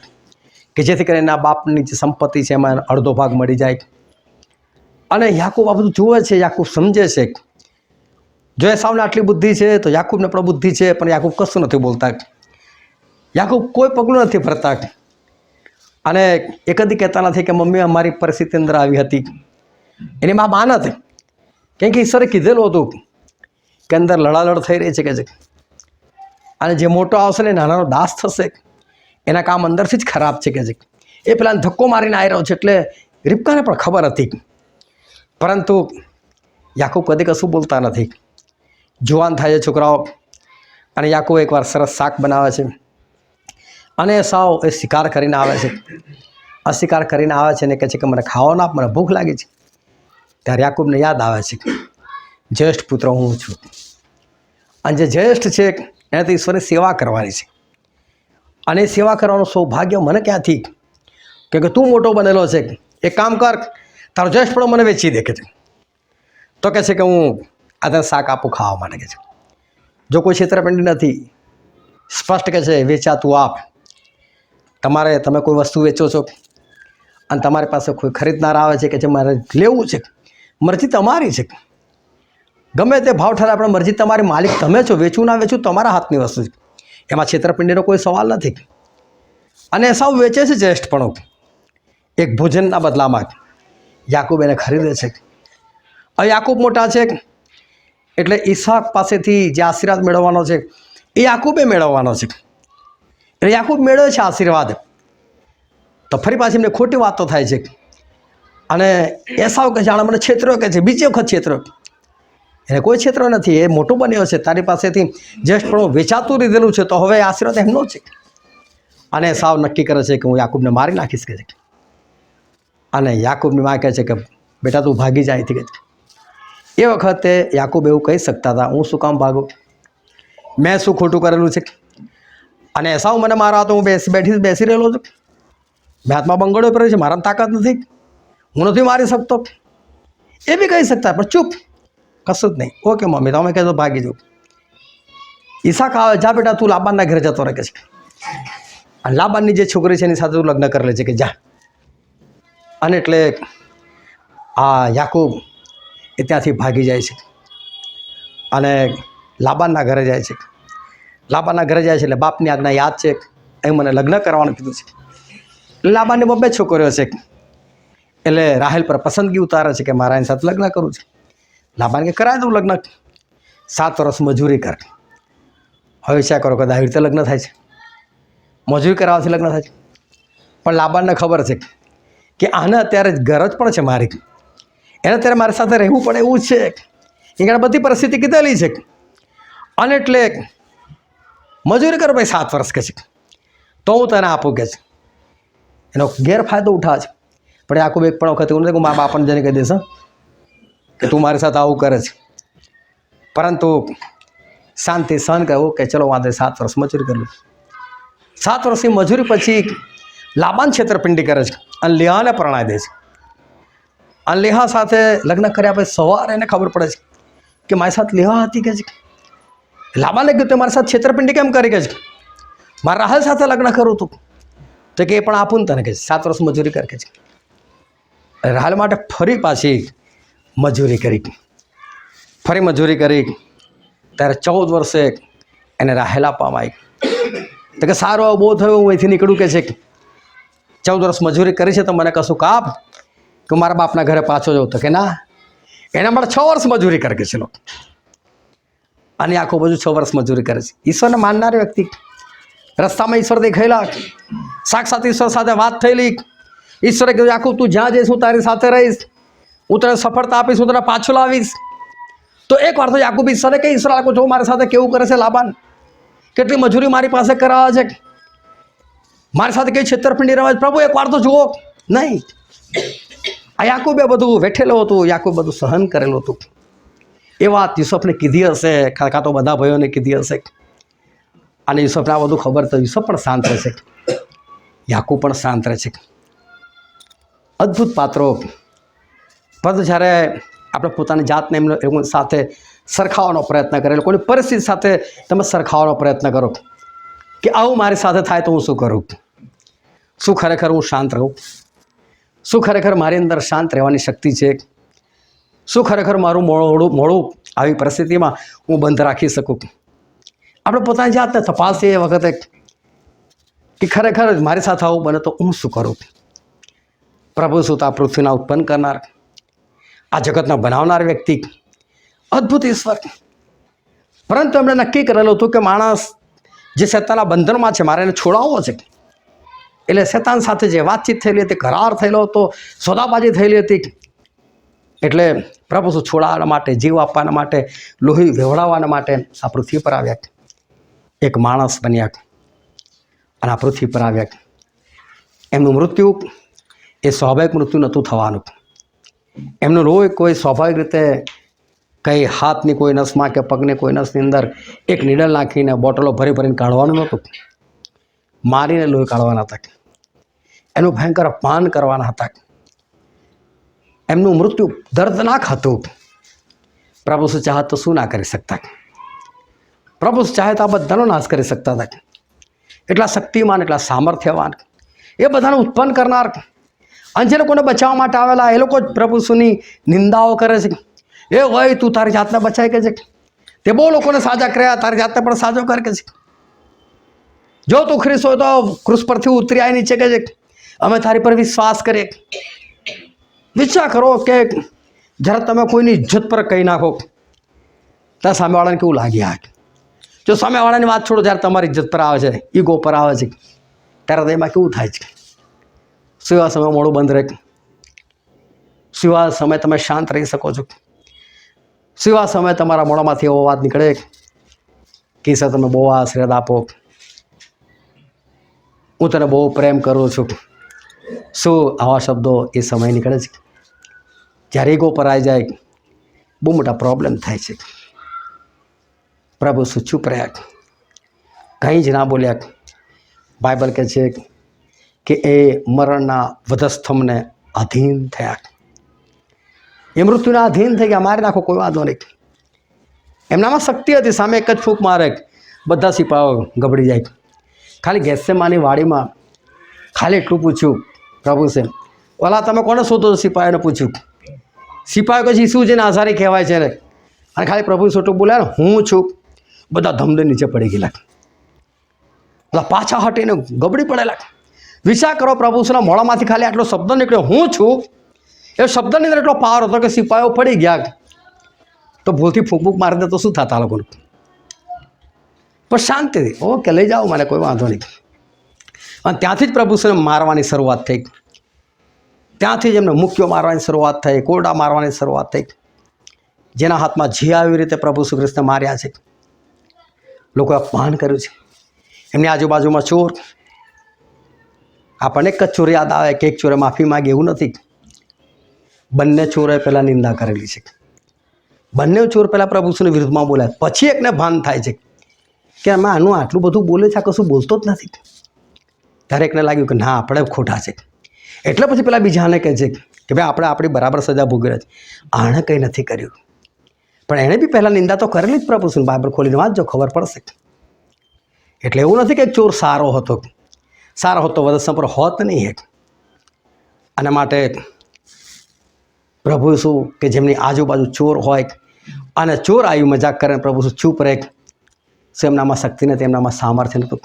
કે જેથી કરીને એના બાપની જે સંપત્તિ છે એમાં અડધો ભાગ મળી જાય. અને યાકૂબ આ બધું જુએ છે, યાકૂબ સમજે છે. જો એસાવને આટલી બુદ્ધિ છે તો યાકૂબને પણ બુદ્ધિ છે, પણ યાકૂબ કશું નથી બોલતા, યાકૂબ કોઈ પગલું નથી ભરતા. અને એ કદી કહેતા નથી કે મમ્મી અમારી પરિસ્થિતિ અંદર આવી હતી. એની મા માનત, કેમ કે ઈશ્વરે કીધેલું હતું કે અંદર લડાલડ થઈ રહી છે કે છે, અને જે મોટો આવશે ને નાનાનો દાસ થશે, એના કામ અંદરથી જ ખરાબ છે કે છે. એ પેલા ધક્કો મારીને આવી રહ્યો છે, એટલે રિબકાને પણ ખબર હતી. પરંતુ યાકૂબ કદી કશું બોલતા નથી. જુવાન થાય છે છોકરાઓ, અને યાકૂબ એકવાર સરસ શાક બનાવે છે અને સાવ એ શિકાર કરીને આવે છે. આ શિકાર કરીને આવે છે ને કહે છે કે મને ખાવાનું આપ, મને ભૂખ લાગી છે. ત્યારે યાકૂબને યાદ આવે છે જ્યેષ્ઠ પુત્ર હું છું, અને જે જ્યેષ્ઠ છે એને તો ઈશ્વરની સેવા કરવાની છે, અને એ સેવા કરવાનું સૌભાગ્ય મને ક્યાંથી, કેમ કે તું મોટો બનેલો છે. એક કામ કર, તારો જ્યેષ્ઠ પણ મને વેચી દે કે છે. તો કહે છે કે હું આ તને શાક આપું ખાવા માટે કે છે. જો કોઈ છેતરપિંડી નથી, સ્પષ્ટ કહે છે વેચા તું આપ. તમે કોઈ વસ્તુ વેચો છો અને તમારી પાસે કોઈ ખરીદનાર આવે છે કે જે મારે લેવું છે, મરજી તમારી છે, ગમે તે ભાવ ઠરે, આપણે મરજી તમારી, માલિક તમે છો, વેચવું ના વેચવું તમારા હાથની વસ્તુ છે, એમાં છેતરપિંડીનો કોઈ સવાલ નથી. અને સાવ વેચે છે જ્યેષ્ઠપણું એક ભોજનના બદલામાં. યાકૂબ એને ખરીદે છે. હવે યાકૂબ મોટા છે એટલે ઈસાક પાસેથી જે આશીર્વાદ મેળવવાનો છે એ યાકૂબે મેળવવાનો છે. એટલે યાકૂબ મેળવે છે આશીર્વાદ. તો ફરી પાછી એમને ખોટી વાતો થાય છે અને એસાવ કે જાણે મને છેતરો કે છે, બીજી વખત છેતરો. એને કોઈ છેતરો નથી, એ મોટો બન્યો છે, તારી પાસેથી જસ્ટ પણ વેચાતું લીધેલું છે, તો હવે આશીર્વાદ એમનો છે. અને એસાવ નક્કી કરે છે કે હું યાકૂબને મારી નાખીશ કે છે. અને યાકૂબની માં કહે છે કે બેટા તું ભાગી જાય કે છે. એ વખતે યાકૂબ એવું કહી શકતા હતા, હું શું કામ ભાગું, મેં શું ખોટું કરેલું છે? અને એસાવ મને મારા તો હું બેસી રહેલો છું, મેં હાથમાં બંગડો પહેર્યો છે, મારામાં તાકાત નથી, હું નથી મારી શકતો. એ બી કહી શકતા, પણ ચૂપ, કશું જ નહીં. ઓકે મમ્મી, તમે કહેજો ભાગી જાઉં. ઈસાક આવે, જા બેટા તું લાબાનના ઘરે જતો રહે કે છે. અને લાબાનની જે છોકરી છે એની સાથે તું લગ્ન કરી લે છે કે જા. અને એટલે આ યાકૂબ એ ત્યાંથી ભાગી જાય છે અને લાબાનના ઘરે જાય છે. લાબાનના ઘરે જાય છે એટલે બાપની આજ્ઞા યાદ છે, એ મને લગ્ન કરવાનું કીધું છે. લાબાનની બબ્બે છોકરીઓ છે એટલે રાહેલ પર પસંદગી ઉતારે છે કે મારા એની સાથે લગ્ન કરવું છે. લાબાન કે કરાવી દઉં લગ્ન, 7 વર્ષ મજૂરી કર. હવે વિચાર કરો કે આવી રીતે લગ્ન થાય છે, મજૂરી કરાવવાથી લગ્ન થાય છે. પણ લાબાનને ખબર છે કે આને અત્યારે ગરજ પણ છે મારી, એને અત્યારે મારી સાથે રહેવું પડે એવું છે, એને બધી પરિસ્થિતિ કીધેલી છે. અને એટલે મજૂરી કરો ભાઈ 7 વર્ષ કે છે, તો હું તને આપું કે છે. એનો ગેરફાયદો ઉઠાવે છે. પણ યાકૂબ એક પણ વખત એવું નથી કે મારા બાપાને જઈને કહી દેશે કે તું મારી સાથે આવું કરે છે, પરંતુ શાંતિ સહન કરવું કે ચલો વાંધો 7 વર્ષ મજૂરી કરી લઉં. 7 વર્ષની મજૂરી પછી લાબાન છેતરપિંડી કરે છે અને લેહાને પરણાવી દે છે. અને લેહા સાથે લગ્ન કર્યા પછી સવારે એને ખબર પડે છે કે મારી સાથે લેહા હતી કે છે. લાબાને કીધું તે મારી સાથે છેતરપિંડી કેમ કરી કે છે, મારા રાહલ સાથે લગ્ન કરું હતું તો કે એ પણ આપું ને તને કે 7 વર્ષ મજૂરી કરે કે છે. રાહલ માટે ફરી પાછી મજૂરી કરી, ફરી મજૂરી કરી ત્યારે 14 વર્ષે એને રાહેલ આપવામાં આવી. તો કે સારું બહુ થયું, હું અહીંથી નીકળું કે છે, 14 વર્ષ મજૂરી કરી છે તો મને કશું કાપ કે મારા બાપના ઘરે પાછો જાઉં. તો કે ના, એના માટે 6 વર્ષ મજૂરી કરે કે છે લોકો. અને આખું બધું 6 વર્ષ મજૂરી કરે છે. ઈશ્વરને માનનાર વ્યક્તિ, રસ્તામાં ઈશ્વર દેખાયેલા, સાક્ષાત ઈશ્વર સાથે વાત થયેલી. ઈશ્વરે કીધું આખું તું જ્યાં જઈશ હું તારી સાથે રહીશ, હું તને સફળતા આપીશ, હું તને પાછો લાવીશ. તો એકવાર તો યાકૂબ ઈશ્વરે કે ઈશ્વર આખું જો મારી સાથે કેવું કરે છે લાબાન, કેટલી મજૂરી મારી પાસે કરાવે છે, મારી સાથે કઈ છેતરપિંડી રમે છે, પ્રભુ એકવાર તો જુઓ. નહીં, આ યાકૂબે બધું વેઠેલું હતું, યાકૂબ બધું સહન કરેલું હતું. એ વાત યુસુફને કીધી હશે, કાં તો બધા ભાઈઓને કીધી હશે. અને યુસુફને આ બધું ખબર તો યુસુફ પણ શાંત રહે છે, યાકૂબ પણ શાંત રહે છે. અદ્ભુત પાત્રો. પરંતુ જ્યારે આપણે પોતાની જાતને એમની સાથે સરખાવવાનો પ્રયત્ન કરે, લોકોની પરિસ્થિતિ સાથે તમે સરખાવવાનો પ્રયત્ન કરો કે આવું મારી સાથે થાય તો હું શું કરું, શું ખરેખર હું શાંત રહું, શું ખરેખર મારી અંદર શાંત રહેવાની શક્તિ છે, શું ખરેખર મારું મોડું આવી પરિસ્થિતિમાં હું બંધ રાખી શકું. આપણે પોતાની જાતને તપાસીએ એ વખતે કે ખરેખર મારી સાથે આવું બને તો હું શું કરું. પ્રભુ શું આ પૃથ્વીના ઉત્પન્ન કરનાર, આ જગતના બનાવનાર વ્યક્તિ, અદ્ભુત ઈશ્વર. પરંતુ એમણે નક્કી કરેલું હતું કે માણસ જે શેતાનના બંધનમાં છે મારે એને છોડાવવો છે. એટલે શેતાન સાથે જે વાતચીત થયેલી હતી, કરાર થયેલો હતો, સોદાબાજી થયેલી હતી. એટલે પ્રભુ શું છોડાવવા માટે, જીવ આપવાના માટે, લોહી વેવડાવવાના માટે આ પૃથ્વી પર આવ્યા, એક માણસ બન્યા અને આ પૃથ્વી પર આવ્યા. એમનું મૃત્યુ એ સ્વાભાવિક મૃત્યુ નહોતું થવાનું. એમનું લોહી કોઈ સ્વાભાવિક રીતે કંઈ હાથની કોઈ નસમાં કે પગની કોઈ નસની અંદર એક નીડલ નાખીને બોટલો ભરી ભરીને કાઢવાનું નહોતું, મારીને લોહી કાઢવાના હતા, એનું ભયંકર અપમાન કરવાના હતા. એમનું મૃત્યુ દર્દનાક હતું. પ્રભુ શું ચાહત તો શું ના કરી શકતા, પ્રભુ ચાહે તો આ બધાનો નાશ કરી શકતા હતા. એટલા શક્તિમાન, એટલા સામર્થ્યવાન, એ બધાને ઉત્પન્ન કરનાર. અને જે લોકોને બચાવવા માટે આવેલા એ લોકો જ પ્રભુ શુંની નિંદાઓ કરે છે. એ હોય તું તારી જાતને બચાવી કે છે, તે બહુ લોકોને સાજા કર્યા, તારી જાતને પણ સાજો કર કે છે. જો તું ખ્રિસ્ત હોય તો ક્રુસ પરથી ઉતરી આવી નીચે કે છે, અમે તારી પર વિશ્વાસ કરીએ. વિચાર કરો કે જ્યારે તમે કોઈની ઇજ્જત પર કહી નાખો ત્યાં સામેવાળાને કેવું લાગ્યા. જો સામેવાળાની વાત છોડો, જ્યારે તમારી ઇજ્જત પર આવે છે, ઈગો પર આવે છે, ત્યારે એમાં કેવું થાય છે? સેવા સમય મોડું બંધ રહે, સેવા સમય તમે શાંત રહી શકો છો, સેવા સમય તમારા મોઢામાંથી એવો વાત નીકળે કે સર તમે બહુ આશીર્વાદ આપો, હું તને બહુ પ્રેમ કરું છું. શું આવા શબ્દો એ સમય નીકળે છે? જ્યારે ઈગો પર આવી જાય, બહુ મોટા પ્રોબ્લેમ થાય છે. પ્રભુ શું ચૂપ રહ્યા, કંઈ જ ના બોલ્યા. બાઇબલ કહે છે કે એ મરણના વધસ્તંભને અધીન થયા, એ મૃત્યુના અધીન થઈ ગયા. મારી નાખો, કોઈ વાંધો નહીં. એમનામાં શક્તિ હતી, સામે એક જ ફૂંક મારે બધા સિપાહીઓ ગબડી જાય. ખાલી ગેસેમાની વાડીમાં ખાલી એટલું પૂછ્યું પ્રભુ છે, ઓલા તમે કોને શોધો? સિપાહીઓને પૂછ્યું. સિપાહીઓ પછી શું છે ને આઝારી કહેવાય છે ને, અને ખાલી પ્રભુ છોટું બોલ્યા ને હું છું, બધા ધમધમ નીચે પડી ગયેલા, બધા પાછા હટીને ગબડી પડેલા. વિચાર કરો, પ્રભુના મોઢામાંથી ખાલી આટલો શબ્દ નીકળ્યો હું છું, એ શબ્દની અંદર એટલો પાવર હતો કે સિપાહીઓ પડી ગયા. તો ભૂલથી ફૂંક મારી દે તો શું થતા લોકોનું? પણ શાંતિથી ઓકે લઈ જાઓ, મને કોઈ વાંધો નહીં. અને ત્યાંથી જ પ્રભુને મારવાની શરૂઆત થઈ, ત્યાંથી જ એમને મુક્યો મારવાની શરૂઆત થઈ, કોરડા મારવાની શરૂઆત થઈ. જેના હાથમાં જે આવી રીતે પ્રભુ શ્રી કૃષ્ણ માર્યા છે, લોકોએ અપમાન કર્યું છે. એમની આજુબાજુમાં ચોર, આપણને એક જ ચોર યાદ આવે કે એક ચોરે માફી માગી, એવું નથી. બંને ચોરોએ પહેલાં નિંદા કરેલી છે, બંને ચોર પહેલાં પ્રભુની વિરુદ્ધમાં બોલ્યા, પછી એકને ભાન થાય છે કે અમે આનું આટલું બધું બોલે છે, આ કશું બોલતો જ નથી. ત્યારે એકને લાગ્યું કે ના, આપણે ખોટા છે. એટલે પછી પેલા બીજાને કહે છે કે ભાઈ આપણે આપણી બરાબર સજા ભોગવે છે, આણે કંઈ નથી કર્યું. પણ એણે બી પહેલાં નિંદા તો કરેલી જ પ્રભુની. બાઇબલ ખોલીને વાંચજો, ખબર પડશે. એટલે એવું નથી કે ચોર સારો હતો, સારો હતો વધસ્તંભ પર હોત નહીં. આના માટે પ્રભુ શું કે જેમની આજુબાજુ ચોર હોય અને ચોર આવ્યું મજાક કરે, પ્રભુ શું ચૂપ રહે? શું એમનામાં શક્તિ નથી, એમનામાં સામર્થ્ય નહોતું?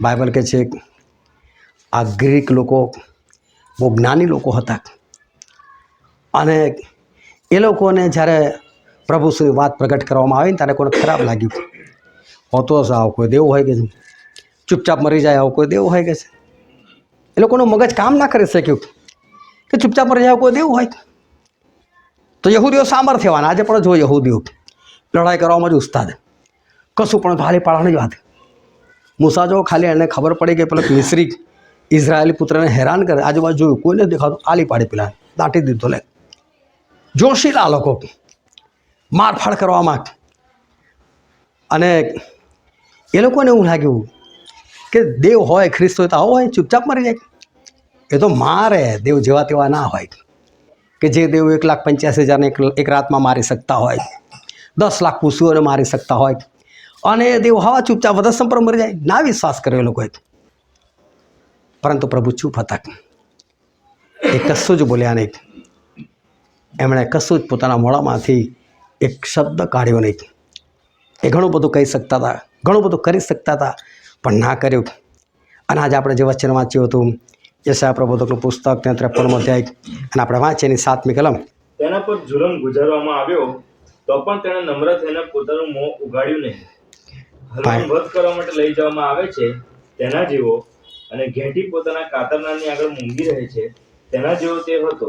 બાઇબલ કહે છે આ ગ્રીક લોકો બહુ જ્ઞાની લોકો હતા, અને એ લોકોને જ્યારે પ્રભુ સુધી વાત પ્રગટ કરવામાં આવી ને ત્યારે કોઈને ખરાબ લાગ્યું. હોતો હશે આવો કોઈ દેવ હોય કે ચૂપચાપ મરી જાય, આવો કોઈ દેવ હોય કે છે? એ લોકોનું મગજ કામ ના કરી શક્યું કે ચૂપચાપ મરી જાય કોઈ દેવ હોય. તો યહૂદીઓ સામર્થ્યવાન, આજે પણ જો યહૂદીઓ લડાઈ કરવામાં જ ઉસ્તાદ, કશું પણ ખાલી પાડવાની જ વાત. મૂસા જો ખાલી એને ખબર પડી કે પેલા મિસ્રી ઇઝરાયેલી પુત્રને હેરાન કરે, આજુબાજુ જોયું કોઈને દેખાતું, આલી પાડી પેલા દાટી દીધો. લે જોશીલા લોકો મારફાડ કરવામાં. અને એ લોકોને એવું લાગ્યું કે દેવ હોય, ખ્રિસ્ત હોય તો આવો હોય, ચૂપચાપ મરી જાય. એ તો મારે, દેવ જેવા તેવા ના હોય કે જે દેવ 1,85,000 એક રાતમાં મારી શકતા હોય, 10 લાખ પૂછીઓને મારી શકતા હોય, અને એ દેવ હવા ચૂપચાપ વધસ્તંભ પર મરી જાય. ના વિશ્વાસ કર્યો એ લોકોએ. પરંતુ પ્રભુ ચૂપ હતા, એ કશું જ બોલ્યા નહીં. એમણે કશું જ પોતાના મોઢામાંથી એક શબ્દ કાઢ્યો નહીં. એ ઘણું બધું કહી શકતા હતા, ઘણું બધું કરી શકતા હતા, પણ ના કર્યું. અને આજે આપણે જે વચન વાંચ્યું હતું યશાયા પ્રબોધકનું પુસ્તક 53મો અધ્યાય, અને આપણે વાંચીએ એની 7મી કલમ. તેના પર જુલમ ગુજારવામાં આવ્યો તો પણ તેણે નમ્ર થઈને પોતાનું મોં ઉગાડ્યું નહીં. હલવાન વધ કરવા માટે લઈ જવામાં આવે છે તેના જેવો, અને ઘેંટી પોતાના કાતરનારની આગળ મૂંગી રહે છે તેના જેવો તે હતો.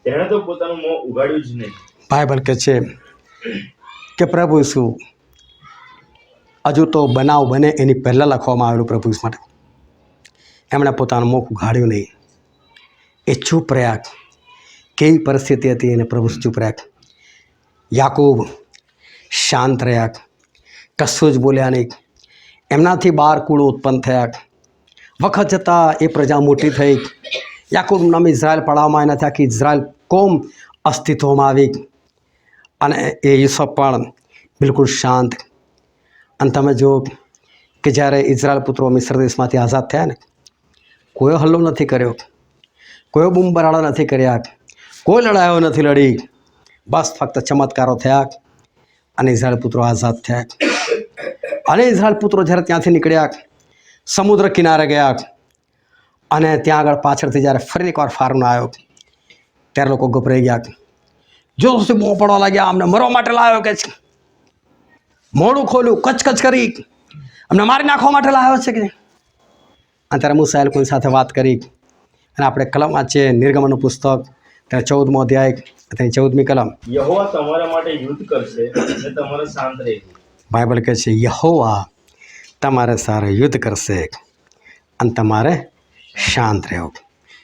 તેણે તો પોતાનું મોં ઉગાડ્યું જ નહીં. બાઇબલ કહે છે કે પ્રભુ શું હજુ તો બનાવ બને એની પહેલાં લખવામાં આવેલું પ્રભુ માટે. એમણે પોતાનું મુખ ઉઘાડ્યું નહીં, એ ચૂપ રહ્યા. કેવી પરિસ્થિતિ હતી એને પ્રભુ ચૂપ રહ્યા. યાકૂબ શાંત રહ્યા, કશું જ બોલ્યા નહીં. એમનાથી 12 કુળો ઉત્પન્ન થયા. વખત જતાં એ પ્રજા મોટી થઈ. યાકૂબનું નામ ઇઝરાયલ પાડવામાં એનાથી આખી ઇઝરાયલ કોમ અસ્તિત્વમાં આવી. અને એ યુસુફ પણ બિલકુલ શાંત. અને તમે જુઓ કે જ્યારે ઇઝરાયલ પુત્રો મિસ્ર દેશમાંથી આઝાદ થયા ને, કોઈ હલ્લો નથી કર્યો, કોઈ બૂમ બરાડા નથી કર્યા, કોઈ લડાઈઓ નથી લડી. બસ ફક્ત ચમત્કારો થયા અને ઇઝરાયલ પુત્રો આઝાદ થયા. અને ઇઝરાયલ પુત્રો જ્યારે ત્યાંથી નીકળ્યા, સમુદ્ર કિનારે ગયા, અને ત્યાં આગળ પાછળથી જ્યારે ફરી એકવાર ફાર્મ આવ્યો ત્યારે લોકો ગભરાઈ ગયા. જોશથી બહુ પડવા લાગ્યા, અમને મરવા માટે લાવ્યો કે છે. મોઢું ખોલ્યું, કચકચ કરી, અમને મારી નાખવા માટે લાવ્યો છે કે. અને ત્યારે મૂસાએ લોકોની સાથે વાત કરી. અને આપણે કલમ વાંચીએ નિર્ગમનનું પુસ્તક, ત્યારે 14મો અધ્યાય, તેની 14મી કલમ. યહોવા તમારા માટે યુદ્ધ કરશે અને તમારે શાંત રહેવું. બાઇબલ કહે છે યહોવા તમારે સારું યુદ્ધ કરશે અને તમારે શાંત રહેવું.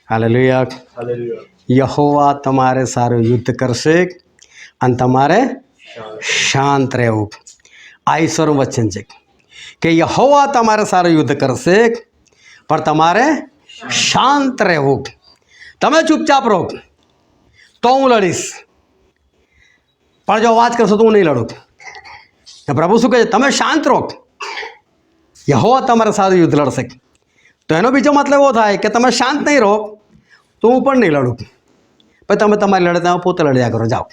હાલેલુયા. હાલેલુયા. યહોવા તમારે સારું યુદ્ધ કરશે અને તમારે શાંત રહેવું. આ ઈશ્વરનું વચન છે કે યહોવા તમારે સારું યુદ્ધ કરશે પણ તમારે શાંત રહેવું. તમે ચૂપચાપ રહો તો હું લડીશ, પણ જો અવાજ કરશો તો હું નહીં લડું. પ્રભુ શું કહે છે? તમે શાંત રહો, યહોવા તમારે સારું યુદ્ધ લડશે. તો એનો બીજો મતલબ એવો થાય કે તમે શાંત નહીં રહો તો હું પણ નહીં લડું. પછી તમે તમારી લડત પોતે લડ્યા કરો, જાઓ.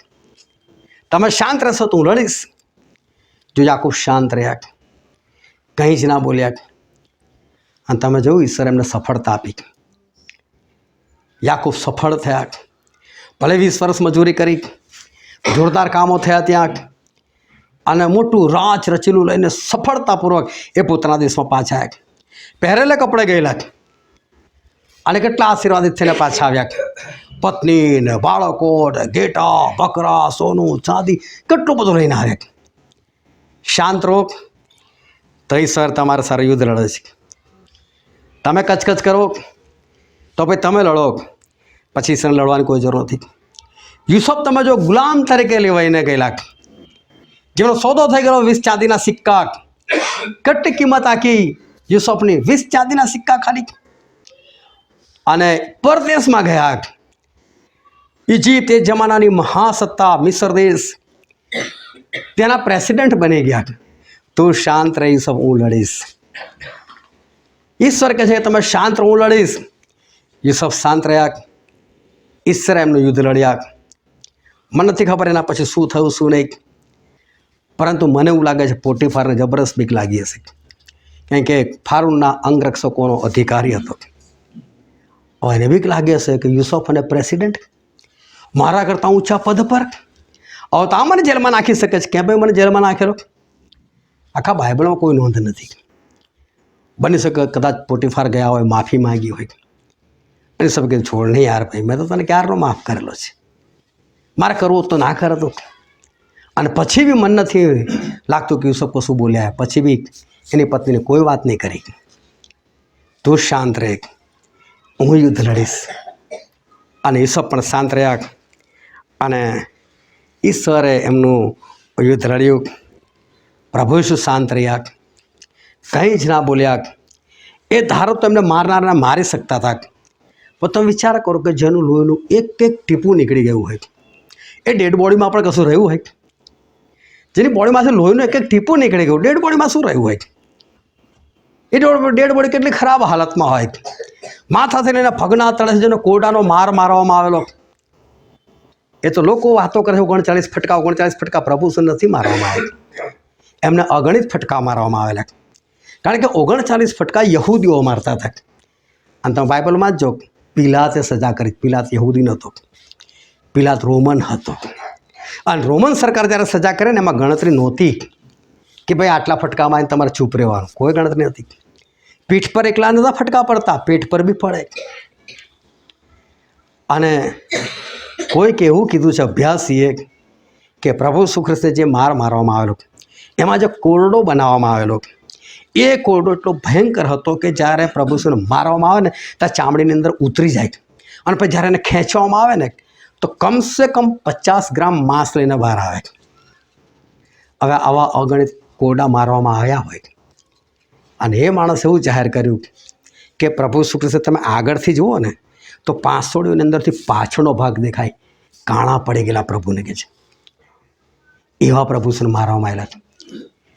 તમે શાંત રહેશો તો હું લડીશ. જો યાકૂબ શાંત રહ્યા, કંઈ જ ના બોલ્યા, અને તમે જોયું ઈશ્વર એમને સફળતા આપી. યાકૂબ સફળ થયા. ભલે 20 વર્ષ મજૂરી કરી, જોરદાર કામો થયા ત્યાં, અને મોટું રાચ રચેલું લઈને સફળતાપૂર્વક એ પોતાના દેશમાં પાછા આવ્યા. પહેરેલા કપડે ગયેલા અને કેટલા આશીર્વાદિત થઈને પાછા આવ્યા. પત્ની ને બાળકો ને ઘેટા બકરા સોનું ચાંદી કેટલું બધું લઈને આવ્યા. શાંત રહો તો ઈશ્વર તમારે સારું યુદ્ધ લડે છે. તમે કચકચ કરો તો પછી તમે લડો, પછી ઈશ્વરને લડવાની કોઈ જરૂર નથી. યુસુફ તમે જો ગુલામ તરીકે લેવાઈને ગયેલા, જેનો સોદો થઈ ગયો 20 ચાંદીના સિક્કા, કેટલી કિંમત આખી યુસુફની, 20 ચાંદીના સિક્કા ખાલી. અને પરદેશમાં ગયા. ઇજિપ્ત એ જમાનાની મહાસત્તા, મિસર દેશ, તેના પ્રેસિડેન્ટ બની ગયા. તું શાંત રહીશ, હું લડીશ. ઈશ્વર કહે છે તમે શાંત રહો, હું લડીશ. યુસુફ શાંત રહ્યા, ઈશ્વરે એમનું યુદ્ધ લડ્યા. મને નથી ખબર એના પછી શું થયું શું નહીં, પરંતુ મને એવું લાગે છે પોટીફારને જબરદસ્ત બીક લાગી હશે, કારણ કે ફારૂનના અંગરક્ષકોનો અધિકારી હતો. હવે એને બીક લાગી હશે કે યુસુફ અને પ્રેસિડેન્ટ મારા કરતાં ઊંચા પદ પર, હવે તો આ મને જેલમાં નાખી શકે છે. ક્યાં ભાઈ મને જેલમાં નાખેલો? આખા બાઇબલમાં કોઈ નોંધ નથી. બની શકે કદાચ પોટીફાર ગયા હોય, માફી માંગી હોય, અને સબ કે છોડ નહીં યાર ભાઈ, મેં તો તને ક્યારનો માફ કરેલો છે, મારે કરવું તો ના કરતો. અને પછી બી મન નથી લાગતું કે યુસુફ કશું બોલ્યા. પછી બી એની પત્નીને કોઈ વાત નહીં કરી. તું શાંત રહે, હું યુદ્ધ લડીશ. અને યુસુફ પણ શાંત રહ્યા, અને ઈશ્વરે એમનું યુદ્ધ લડ્યું. પ્રભુ ઈસુ શાંત રહ્યા, કંઈ જ ના બોલ્યા. એ ધારો તો એમને મારનારને મારી શકતા હતા, પણ તમે વિચાર કરો કે જેનું લોહીનું એક એક ટીપું નીકળી ગયું હોય, એ ડેડ બોડીમાં પણ કશું રહ્યું હોય? જેની બોડીમાંથી લોહીનું એક એક ટીપું નીકળી ગયું, ડેડ બોડીમાં શું રહ્યું હોય? એ ડેડ બોડી કેટલી ખરાબ હાલતમાં હોય. માથાથી લઈને પગના તળે જેનો કોડાનો માર મારવામાં આવેલો, એ તો લોકો વાતો કરે છે 39 ફટકા. પ્રભુ નથી મારવામાં આવેલા, એમને અગણિત ફટકા મારવામાં આવેલા. કારણ કે 39 ફટકા યહૂદીઓ મારતા હતા. અને તમે બાઇબલમાં જ જો, પિલાતે સજા કરી. પિલાત યહૂદી નહોતો, પિલાત રોમન હતો. અને રોમન સરકાર જ્યારે સજા કરે ને એમાં ગણતરી નહોતી કે ભાઈ આટલા ફટકામાં આવીને તમારે ચૂપ રહેવાનું, કોઈ ગણતરી નથી. પીઠ પર એકલા નહોતા ફટકા પડતા, પેટ પર બી પડે. અને કોઈક એવું કીધું છે અભ્યાસીએ કે પ્રભુ ઈસુ ખ્રિસ્તે જે માર મારવામાં આવેલો, એમાં જે કોરડો બનાવવામાં આવેલો, એ કોરડો એટલો ભયંકર હતો કે જ્યારે પ્રભુ ઈસુને મારવામાં આવે ને ત્યાં ચામડીની અંદર ઉતરી જાય. અને પછી જ્યારે એને ખેંચવામાં આવે ને તો કમસે કમ 50 ગ્રામ માંસ લઈને બહાર આવે. હવે આવા અગણિત કોરડા મારવામાં આવ્યા હોય, અને એ માણસ એવું જાહેર કર્યું કે પ્રભુ ઈસુ ખ્રિસ્તે તમે આગળથી જુઓ ને તો પાંસળીઓની અંદરથી પાછળનો ભાગ દેખાય, કાણા પડી ગયેલા પ્રભુને કહે છે. એવા પ્રભુ ઈસુને મારવામાં આવેલા.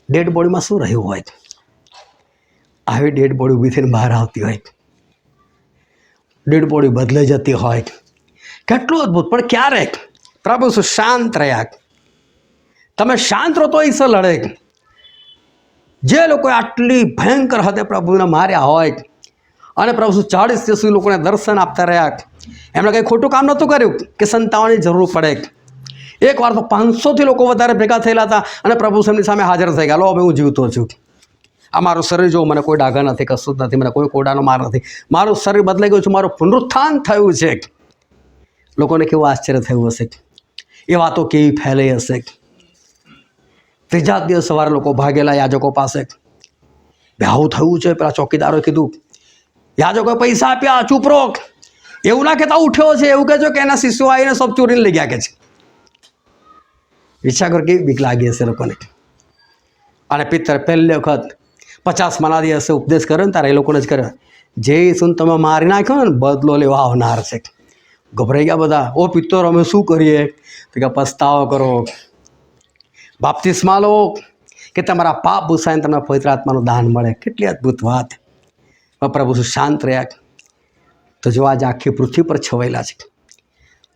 ડેડ બોડીમાં શું રહ્યું હોય? આવી ડેડ બોડી ઊભી થઈને બહાર આવતી હોય, ડેડ બોડી બદલાઈ જતી હોય. કેટલું અદ્ભુત! પણ ક્યારેક પ્રભુ ઈસુ શાંત રહ્યા. તમે શાંત રહો તો ઈશ્વર લડે. જે લોકોએ આટલી ભયંકર હદે પ્રભુને માર્યા હોય, અને પ્રભુ 40 દિવસ લોકોને દર્શન આપતા રહ્યા, એમણે કંઈ ખોટું કામ નહોતું કર્યું કે સંતાવાની જરૂર પડે. એકવાર તો 500થી લોકો વધારે ભેગા થયેલા હતા અને પ્રભુ એમની સામે હાજર થઈ ગયા. લો હવે હું જીવતો છું, આ મારું શરીર જો, મને કોઈ ડાઘા નથી, કશું જ નથી, મને કોઈ કોડાનો માર નથી, મારું શરીર બદલાઈ ગયું છે, મારું પુનરુત્થાન થયું છે. લોકોને કેવું આશ્ચર્ય થયું હશે, એ વાતો કેવી ફેલાઈ હશે. ત્રીજા દિવસ સવારે લોકો ભાગેલા યાજકો પાસે. આવું થયું છે. પેલા ચોકીદારોએ કીધું, યાજકોએ પૈસા આપ્યા, ચૂપ રહો. એવું ના કહેતા ઉઠ્યો છે, એવું કહેજો કે એના શિષ્યો આવીને સબ ચોરીને લઈ ગયા કે છે. વિચાર કર કેવી બીક લાગી હશે લોકોને. અને પિત્તર પહેલી વખત 50મા દિવસે ઉપદેશ કર્યો ને તારે એ લોકોને જ કર્યો, જે ઈસુને તમે મારી નાખ્યો ને બદલો લેવા આવનાર છે. ગભરાઈ ગયા બધા. ઓ પિત્તર અમે શું કરીએ? તો કે પસ્તાવો કરો, બાપ્તિસ્મા લો કે તમારા પાપ ભૂસાઈને તમને પવિત્ર આત્માનું દાન મળે. કેટલી અદ્ભુત વાત. પ્રભુ શું શાંત રહ્યા. તો જો આજે આખી પૃથ્વી પર છવાયેલા છે.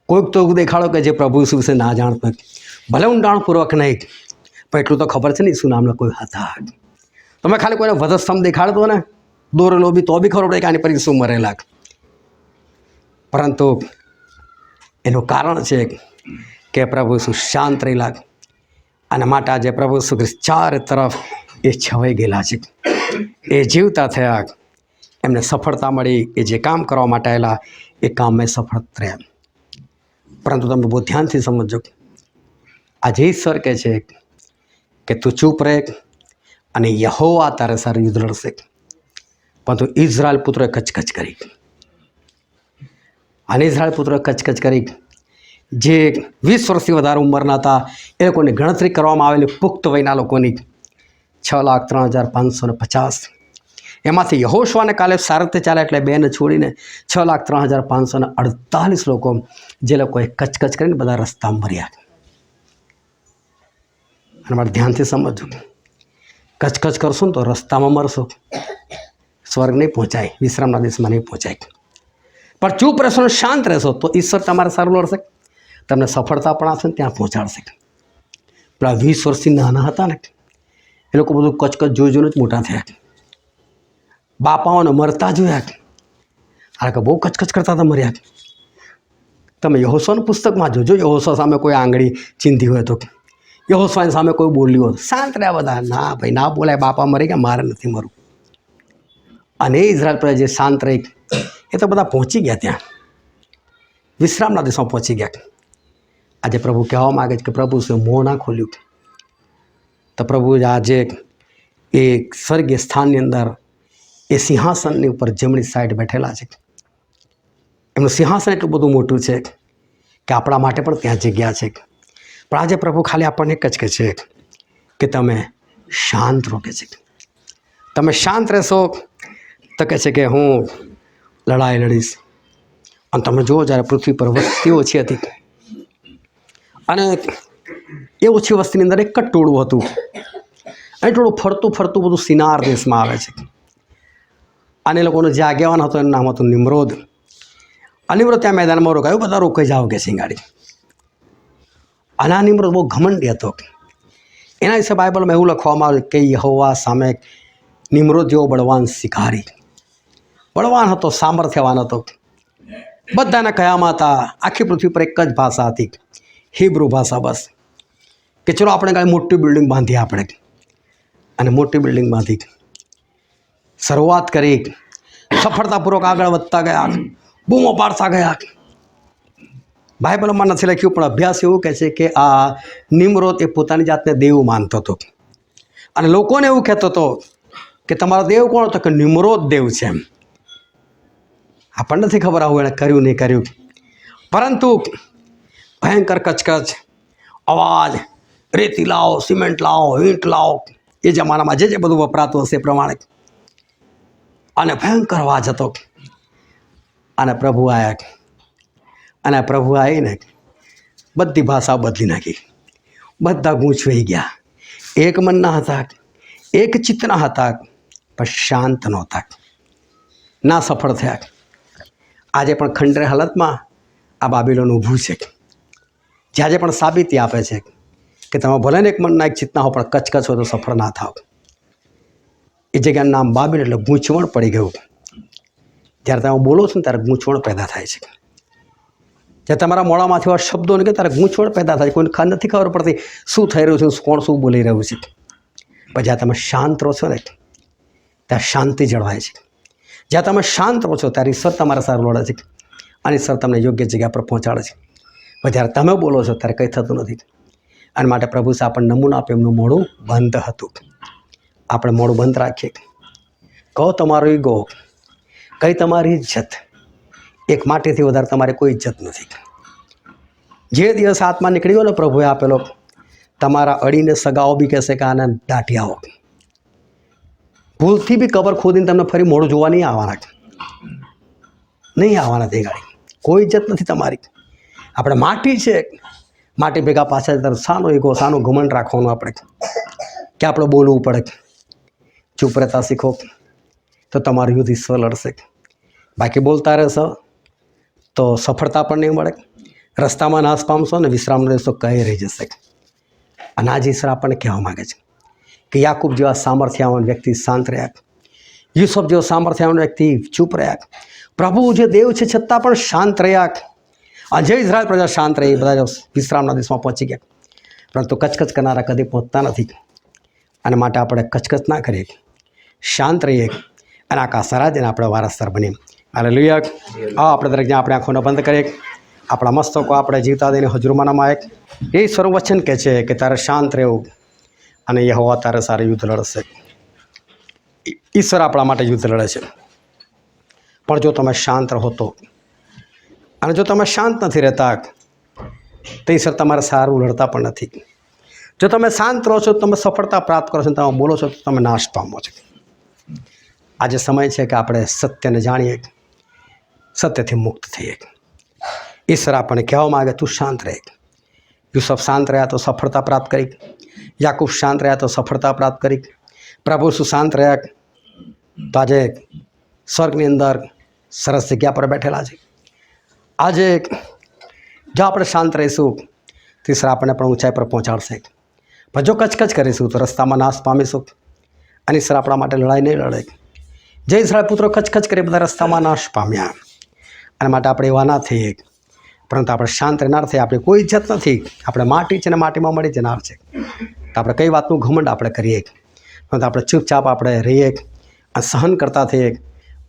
કોઈક તો એવું દેખાડો કે જે પ્રભુ ઈસુ વિશે ના જાણતો, ભલે ઊંડાણપૂર્વક નહીં, પણ એટલું તો ખબર છે ને ઈસુ નામના કોઈ હતા. તમે ખાલી કોઈને વધસ્તંભ દેખાડતો ને દોરેલો બી, તો બી ખબર પડે કે આની પર ઈસુ મરેલા. પરંતુ એનું કારણ છે કે પ્રભુ ઈસુ શાંત રહેલા, અને માટે આજે પ્રભુ ઈસુ ખ્રિસ્ત ચારે તરફ એ છવાઈ ગયેલા છે. એ જીવતા થયા, એમને સફળતા મળી, એ જે કામ કરવા માટે આવેલા એ કામમાં સફળ રહ્યા. પરંતુ તમે બહુ ધ્યાનથી સમજો, આજે ઈશ્વર કહે છે કે તું ચૂપ રહે અને યહોવા તારે સારું યુદ્ધ લડશે. પરંતુ ઇઝરાયલ પુત્રોએ કચકચ કરી, અને ઇઝરાયલ પુત્રોએ કચકચ કરી. જે 20 વર્ષથી વધારે ઉંમરના હતા એ લોકોની ગણતરી કરવામાં આવેલી પુખ્ત વયના લોકોની 6,03,550. એમાંથી યહોશુઆને કાલે સારી રીતે ચાલે એટલે 2ને છોડીને 6,03,548 લોકો, જે લોકોએ કચકચ કરીને બધા રસ્તામાં મર્યા. અને મારે ધ્યાનથી સમજજો, કચકચ કરશો ને તો રસ્તામાં મરશો, સ્વર્ગ નહીં પહોંચાય, વિશ્રામના દેશમાં નહીં પહોંચાય. પણ ચૂપ રહેશો ને શાંત રહેશો તો ઈશ્વર તમારે સારું લડશે, તમને સફળતા પણ આપશે ને ત્યાં પહોંચાડશે. પેલા 20 વર્ષથી નાના હતા ને એ લોકો બધું કચકચ જોઈ જોઈને જ મોટા થયા. બાપાઓને મરતા જોયા, આ કે બહુ કચકચ કરતા હતા, મર્યા. તમે યહોશુઆના પુસ્તકમાં જોજો, યહોશુઆ સામે કોઈ આંગળી ચીંધી હોય તો, યહોશુઆની સામે કોઈ બોલ્યું હોય, શાંત રહ્યા બધા. ના ભાઈ ના બોલાય, બાપા મરી ગયા, મારે નથી મરવું. અને ઇઝરાયલ પર જે શાંત રહી એ તો બધા પહોંચી ગયા ત્યાં, વિશ્રામના દેશમાં પહોંચી ગયા. આજે પ્રભુ કહેવા માગે છે કે પ્રભુ શું મોં ના ખોલ્યું, તો પ્રભુ આજે એ સ્વર્ગીય સ્થાનની અંદર એ સિંહાસનની ઉપર જમણી સાઈડ બેઠેલા છે. એમનું સિંહાસન એટલું બધું મોટું છે કે આપણા માટે પણ ત્યાં જગ્યા છે. પણ આજે પ્રભુ ખાલી આપણને એક જ કહે છે કે તમે શાંત રહો. કે છે તમે શાંત રહેશો તો કહે છે કે હું લડાઈ લડીશ. અને તમે જુઓ જ્યારે પૃથ્વી પર વસ્તી ઓછી હતી અને એ ઓછી વસ્તીની અંદર એક જ ટોળું હતું, અને ટોળું ફરતું ફરતું બધું સિનાર દેશમાં આવે છે. અને એ લોકોનો જે આગેવાન હતો એનું નામ હતું નિમ્રોદ. આ નિમ્રોદ ત્યાં મેદાનમાં રોકાયો, બધા રોકાઈ જાઓ કે સિંગાડી. અને આ નિમ્રોદ બહુ ઘમંડી હતો. એના વિશે બાઇબલમાં એવું લખવામાં આવ્યું કે યહોવા સામે નિમ્રોદ જેવો બળવાન શિકારી, બળવાન હતો, સામર્થ્યવાન હતો. બધાના કયામાં હતા. આખી પૃથ્વી પર એક જ ભાષા હતી, હિબ્રુ ભાષા. બસ કે ચલો આપણે કાંઈ મોટી બિલ્ડિંગ બાંધીએ આપણે, અને મોટી બિલ્ડિંગ બાંધી શરૂઆત કરી, સફળતાપૂર્વક આગળ વધતા ગયા, બૂમો પાડતા ગયા. બાઇબલમાં નથી લખ્યું પણ અભ્યાસ એવું કહે છે કે આ નિમ્રોદ એ પોતાની જાતને દેવ માનતો હતો, અને લોકોને એવું કહેતો હતો કે તમારો દેવ કોણ હતો? કે નિમ્રોદ દેવ છે. એમ આપણને નથી ખબર આવું એણે કર્યું નહીં કર્યું, પરંતુ ભયંકર કચકચ, અવાજ, રેતી લાવો, સિમેન્ટ લાવો, ઈંટ લાવો, એ જમાનામાં જે બધું વપરાતું હશે એ પ્રમાણે, અને ભયંકર અવાજ હતો. અને પ્રભુ આવ્યા, અને પ્રભુ આવીને બધી ભાષા બદલી નાખી. બધા ગૂંચવાઈ ગયા, એક મનના હતા, એક ચિત્તના હતા, પણ શાંત નહોતા, ના સફળ થયા. આજે પણ ખંડેર હાલતમાં આ બાબિલોન ઊભું છે, જે આજે પણ સાબિતી આપે છે કે તમે ભલે ને એક મનના એક ચિત્તના હો પણ કચકચ હોય તો સફળ ના થાવ. એ જગ્યાનું નામ બાબિલ એટલે ગૂંચવણ પડી ગયું. જ્યારે તમે બોલો છો ને ત્યારે ગૂંચવણ પેદા થાય છે. જે તમારા મોડામાંથી એવા શબ્દો ને કે તારે ગૂંચવણ પેદા થાય, કોઈને નથી ખબર પડતી શું થઈ રહ્યું છે, કોણ શું બોલી રહ્યું છે. પણ જ્યાં તમે શાંત રહો છો ને ત્યાં શાંતિ જળવાય છે. જ્યાં તમે શાંત રહો છો ત્યારે ઈશ્વર તમારા સારું લડે છે અને ઈશ્વર તમને યોગ્ય જગ્યા પર પહોંચાડે છે. પણ જ્યારે તમે બોલો છો ત્યારે કંઈ થતું નથી. અને માટે પ્રભુ આપણને નમૂના આપે, એમનું મોઢું બંધ હતું. આપણે મોઢું બંધ રાખીએ. કહો તમારો ઈગો, કઈ તમારી ઇજ્જત, એક માટેથી વધારે તમારી કોઈ ઇજ્જત નથી. જે દિવસ આત્મા નીકળી ગયો ને પ્રભુએ આપેલો, તમારા અડીને સગાઓ બી કહેશે કે આને દાટી આવો. ભૂલથી બી કબર ખોદીને તમને ફરી મોઢું જોવા નહીં આવવાના તે ગાડી. કોઈ ઇજ્જત નથી તમારી. આપણે માટી છે, માટી ભેગા પાછા તરફ સાનો ઈગો, સાનો ઘમંડ રાખવાનું આપણે કે આપણે બોલવું પડે. ચૂપ રહેતા શીખો તો તમારું યુદ્ધ ઈશ્વર લડશે. બાકી બોલતા રહેશો તો સફળતા પણ નહીં મળે, રસ્તામાં નાશ પામશો ને વિશ્રામ રહેશો કહી રહી જશે. અને આજે ઈશ્વર આપણને કહેવા માગે છે કે યાકૂબ જેવા સામર્થ્યવાન વ્યક્તિ શાંત રહ્યા, યુસુફ જેવો સામર્થ્યવાન વ્યક્તિ ચૂપ રહ્યા, પ્રભુ જે દેવ છે છતાં પણ શાંત રહ્યા. અને જે ઇઝરાયલ પ્રજા શાંત રહી, બધા વિશ્રામના દેશમાં પહોંચી ગયા. પરંતુ કચકચ કરનારા કદી પહોંચતા નથી. અને માટે આપણે કચકચ ના કરીએ, શાંત રહીએ અને આકાશ રાજ્યના આપણે વારસદાર બનીએ. હાલેલુયા. આપણે દરેક જ્યાં આપણે આંખોને બંધ કરીએ, આપણા મસ્તકો આપણે જીવતા દઈને હજુરમાં નમાય. એ સ્વરૂપ વચન કહે છે કે તારે શાંત રહેવું અને યહોવા તારે સારું યુદ્ધ લડશે. ઈશ્વર આપણા માટે યુદ્ધ લડે છે. પણ જો તમે શાંત રહો તો, અને જો તમે શાંત નથી રહેતા તો ઈશ્વર તમારે સારું લડતા પણ નથી. જો તમે શાંત રહો છો, તમે સફળતા પ્રાપ્ત કરો છો, તમે બોલો છો તો તમે નાશ પામો છો. આજે સમય છે કે આપણે સત્યને જાણીએ, સત્યથી મુક્ત થઈએ. ઈશ્વર આપણને કહેવા માગે તું શાંત રહે. યુસુફ શાંત રહ્યા તો સફળતા પ્રાપ્ત કરી, યાકૂબ શાંત રહ્યા તો સફળતા પ્રાપ્ત કરી. પ્રભુ શું શાંત રહ્યા તો આજે સ્વર્ગની અંદર સરસ જગ્યા પર બેઠેલા છે. આજે જો આપણે શાંત રહીશું તો ઈશ્વર આપણને પણ ઊંચાઈ પર પહોંચાડશે. પણ જો કચકચ કરીશું તો રસ્તામાં નાશ પામીશું અને ઈશ્વર આપણા માટે લડાઈ નહીં લડે. જે ઇઝરાયલ પુત્રો કચકચ કરી બધા રસ્તામાં નાશ પામ્યા. અને માટે આપણે એવા ના થઈએ, પરંતુ આપણે શાંત રહેનાર થઈએ. આપણે કોઈ ઇજ્જત નથી, આપણે માટી છે ને માટીમાં મળી જનાર છે. તો આપણે કઈ વાતનું ઘમંડ આપણે કરીએ, પરંતુ આપણે ચૂપચાપ આપણે રહીએ અને સહન કરતા થઈએ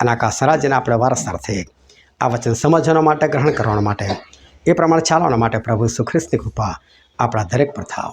અને આકાશ રાજ્યના આપણે વારસદાર થઈએ. આ વચન સમજવા માટે, ગ્રહણ કરવા માટે, એ પ્રમાણે ચાલવા માટે પ્રભુ ઈસુ ખ્રિસ્તની કૃપા આપણા દરેક પર થાવ.